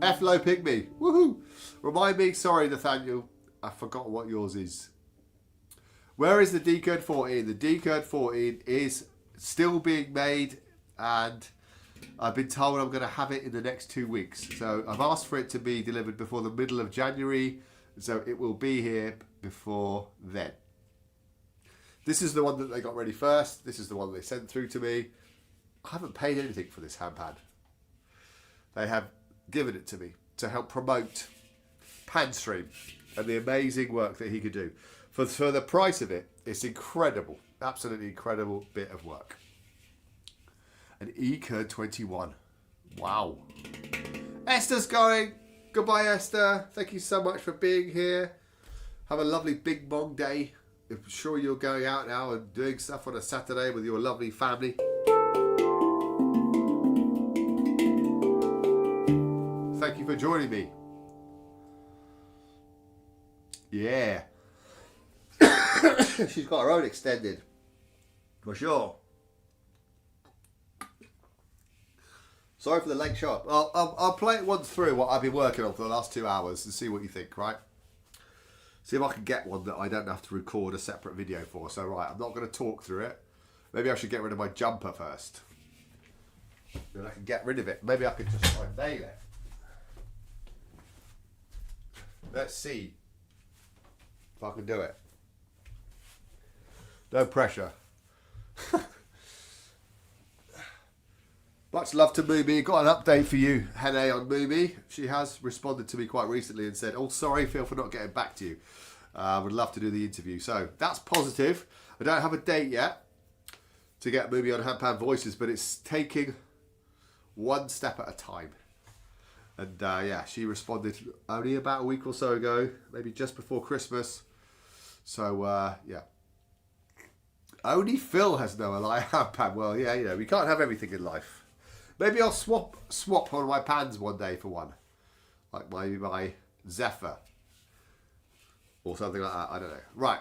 F-Low Pygmy. Woohoo! Remind me, sorry Nathaniel, I've forgotten what yours is. Where is the Decode 14? The Decode 14 is still being made, and I've been told I'm going to have it in the next 2 weeks. So I've asked for it to be delivered before the middle of January, so it will be here before then. This is the one that they got ready first. This is the one they sent through to me. I haven't paid anything for this handpan. They have given it to me to help promote Panstream and the amazing work that he could do. For the price of it, it's incredible. Absolutely incredible bit of work. An eCurd 21. Wow. Esther's going. Goodbye, Esther. Thank you so much for being here. Have a lovely Big Bong day. I'm sure you're going out now and doing stuff on a Saturday with your lovely family. Thank you for joining me. Yeah. She's got her own extended. For sure. Sorry for the late show up. I'll play it once through what I've been working on for the last 2 hours and see what you think, right? See if I can get one that I don't have to record a separate video for. So, right, I'm not going to talk through it. Maybe I should get rid of my jumper first. Then I can get rid of it. Maybe I could just try and nail it. Let's see if I can do it. No pressure. Much love to Moomy. Got an update for you, Hene, on Moomy. She has responded to me quite recently and said, "Oh, sorry, Phil, for not getting back to you. Would love to do the interview." So that's positive. I don't have a date yet to get Moomy on Handpan Voices, but it's taking one step at a time. And yeah, she responded only about a week or so ago, maybe just before Christmas. So yeah. Only Phil has no handpan. Well, yeah, you know, we can't have everything in life. Maybe I'll swap one of my pans one day for one. Like my Zephyr. Or something like that. I don't know. Right.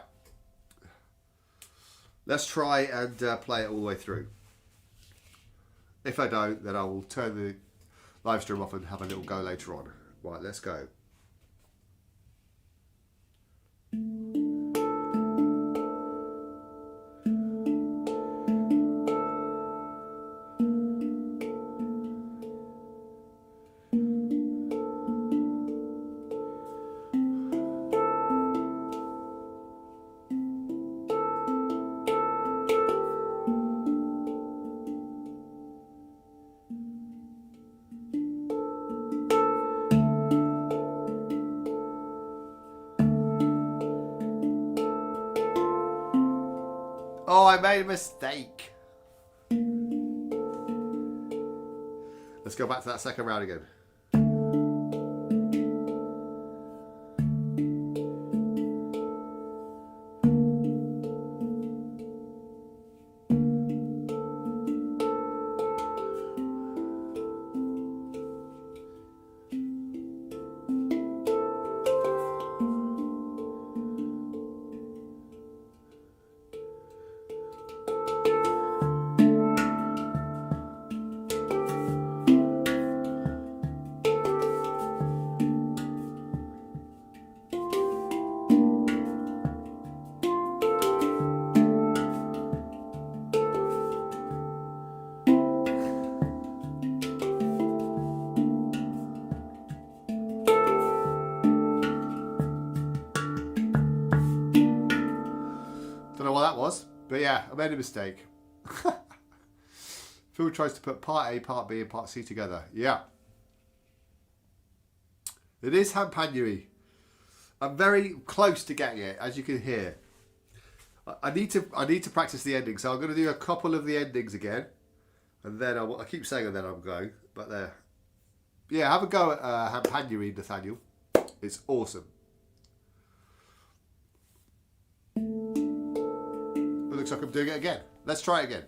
Let's try and play it all the way through. If I don't, then I will turn the live stream off and have a little go later on. Right, let's go. Oh, I made a mistake. Let's go back to that second round again. But yeah, I made a mistake. Phil tries to put part A, part B and part C together. Yeah. It is Handpanuary. I'm very close to getting it, as you can hear. I need to practice the ending, so I'm going to do a couple of the endings again. And then I keep saying and then I'm going. But there. Yeah, have a go at Handpanuary, Nathaniel. It's awesome. Looks like I'm doing it again. Let's try it again.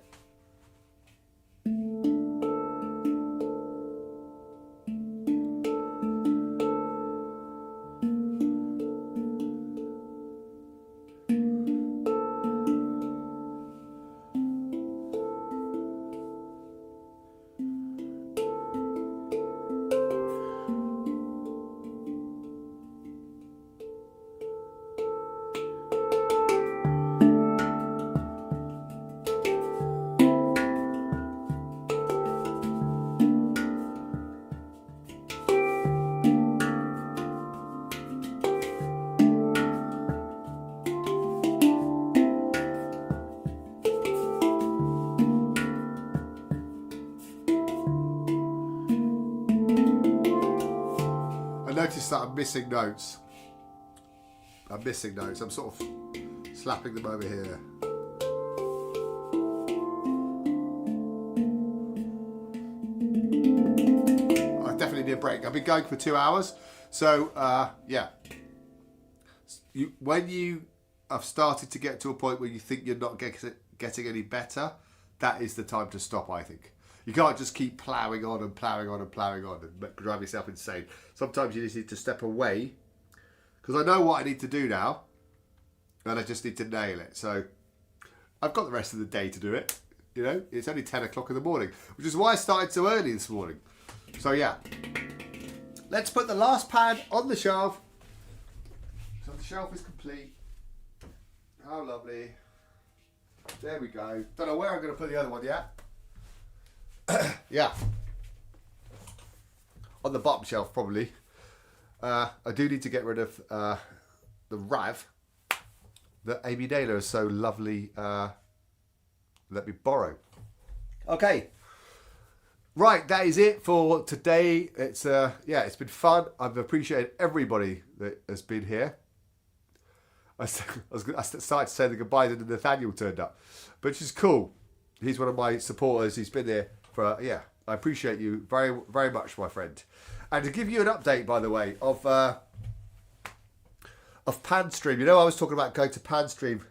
noticed that I'm missing notes. I'm sort of slapping them over here. I definitely need a break. I've been going for 2 hours. So, yeah. When you have started to get to a point where you think you're not getting any better, that is the time to stop, I think. You can't just keep ploughing on and ploughing on and ploughing on and drive yourself insane. Sometimes you just need to step away, because I know what I need to do now, and I just need to nail it. So I've got the rest of the day to do it. You know, it's only 10 o'clock in the morning, which is why I started so early this morning. So yeah, let's put the last pad on the shelf. So the shelf is complete. How lovely. There we go. Don't know where I'm going to put the other one yet. Yeah. On the bottom shelf, probably. I do need to get rid of the Rav that Amy Naylor is so lovely let me borrow. Okay. Right, that is it for today. It's yeah, it's been fun. I've appreciated everybody that has been here. I started to say the goodbyes and Nathaniel turned up, which is cool. He's one of my supporters. He's been there for, yeah, I appreciate you very, very much, my friend. And to give you an update, by the way, of Panstream. You know, I was talking about going to Panstream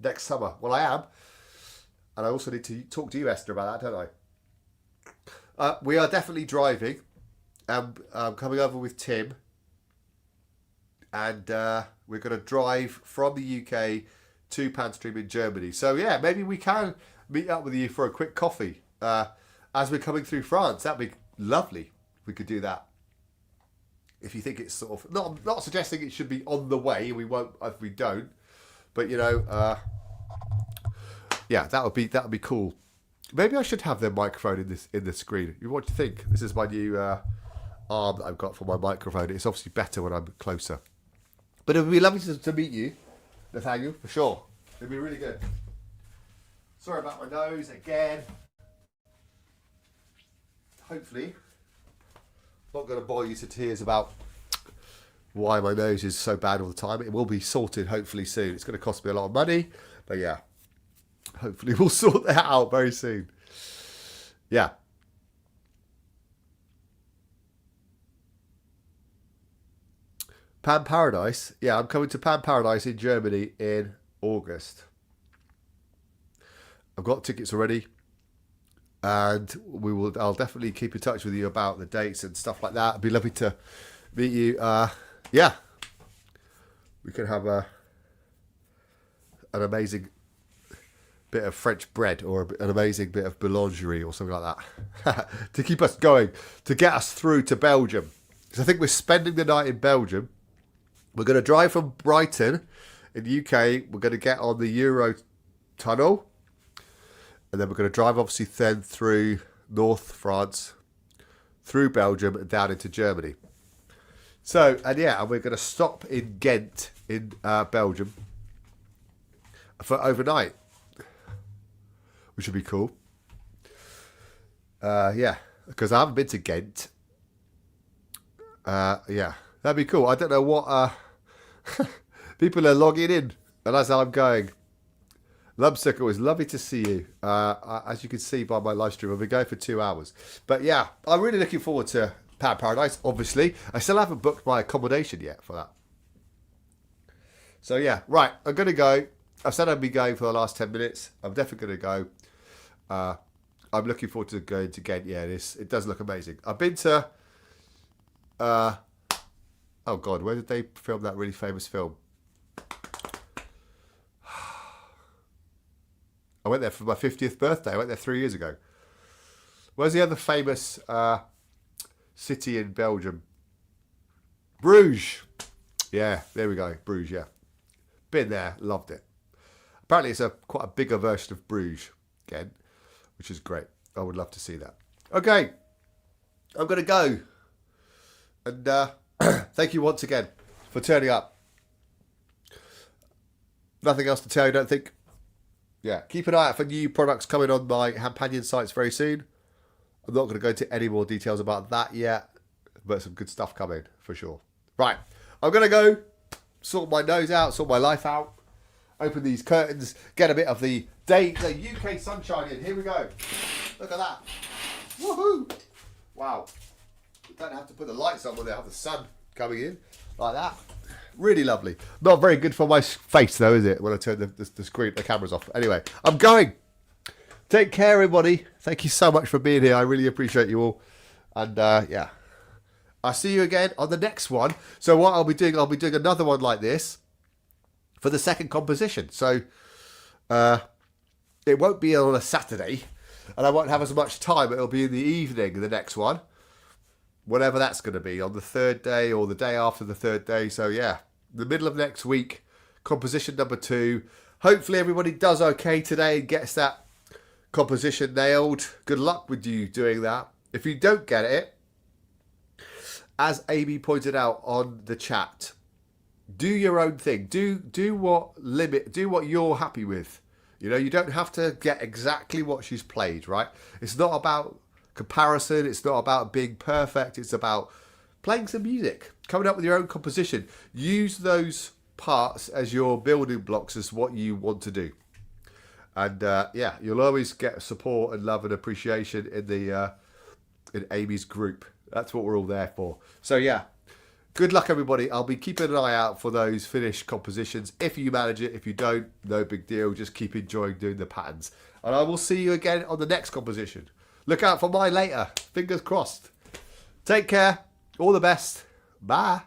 next summer. Well, I am. And I also need to talk to you, Esther, about that, don't I? We are definitely driving. I'm coming over with Tim. And we're going to drive from the UK to Panstream in Germany. So, yeah, maybe we can meet up with you for a quick coffee as we're coming through France. That'd be lovely if we could do that. If you think it's sort of... Not suggesting it should be on the way. We won't if we don't. But, you know... yeah, that would be cool. Maybe I should have their microphone in the screen. What do you think? This is my new arm that I've got for my microphone. It's obviously better when I'm closer. But it would be lovely to meet you, Nathaniel, for sure. It'd be really good. Sorry about my nose again. Hopefully, not going to bore you to tears about why my nose is so bad all the time. It will be sorted hopefully soon. It's going to cost me a lot of money, but yeah. Hopefully we'll sort that out very soon. Yeah. Pan Paradise. Yeah, I'm coming to Pan Paradise in Germany in August. I've got tickets already. And I'll definitely keep in touch with you about the dates and stuff like that. It'd be lovely to meet you. Yeah. We can have an amazing bit of French bread or an amazing bit of boulangerie or something like that to keep us going, to get us through to Belgium. Because I think we're spending the night in Belgium. We're going to drive from Brighton in the UK. We're going to get on the Euro tunnel. And then we're going to drive obviously then through North France, through Belgium and down into Germany. So, and yeah, and we're going to stop in Ghent in Belgium for overnight, which would be cool. Yeah, because I haven't been to Ghent. Yeah, that'd be cool. I don't know what people are logging in, and that's how I'm going. Lumsucker, it was lovely to see you. As you can see by my live stream, I've been going for 2 hours. But yeah, I'm really looking forward to Pan Paradise, obviously. I still haven't booked my accommodation yet for that. So yeah, right, I'm going to go. I've said I'd be going for the last 10 minutes. I'm definitely going to go. I'm looking forward to going to Ghent. Yeah, it does look amazing. I've been to... oh God, where did they film that really famous film? I went there for my 50th birthday. I went there 3 years ago. Where's the other famous city in Belgium? Bruges. Yeah, there we go. Bruges, yeah. Been there, loved it. Apparently it's quite a bigger version of Bruges again, which is great. I would love to see that. Okay, I'm going to go. And thank you once again for turning up. Nothing else to tell you, don't think? Yeah, keep an eye out for new products coming on my Handpanion sites very soon. I'm not going to go into any more details about that yet, but some good stuff coming for sure. Right, I'm going to go sort my nose out, sort my life out, open these curtains, get a bit of the UK sunshine in. Here we go. Look at that. Woohoo! Wow. You don't have to put the lights on when they have the sun coming in like that. Really lovely. Not very good for my face though, is it? When I turn the screen, the cameras off. Anyway, I'm going. Take care, everybody. Thank you so much for being here. I really appreciate you all. And yeah, I'll see you again on the next one. So what I'll be doing another one like this for the second composition. So it won't be on a Saturday, and I won't have as much time. It'll be in the evening, the next one. Whatever that's going to be, on the third day or the day after the third day. So yeah, the middle of next week, composition number 2. Hopefully everybody does okay today and gets that composition nailed. Good luck with you doing that. If you don't get it, as Amy pointed out on the chat, do your own thing. Do what you're happy with. You know, you don't have to get exactly what she's played, right? It's not about comparison. It's not about being perfect. It's about playing some music, coming up with your own composition. Use those parts as your building blocks as what you want to do. And yeah, you'll always get support and love and appreciation in Amy's group. That's what we're all there for. So yeah, good luck everybody. I'll be keeping an eye out for those finished compositions. If you manage it, if you don't, no big deal. Just keep enjoying doing the patterns. And I will see you again on the next composition. Look out for mine later. Fingers crossed. Take care. All the best. Bye.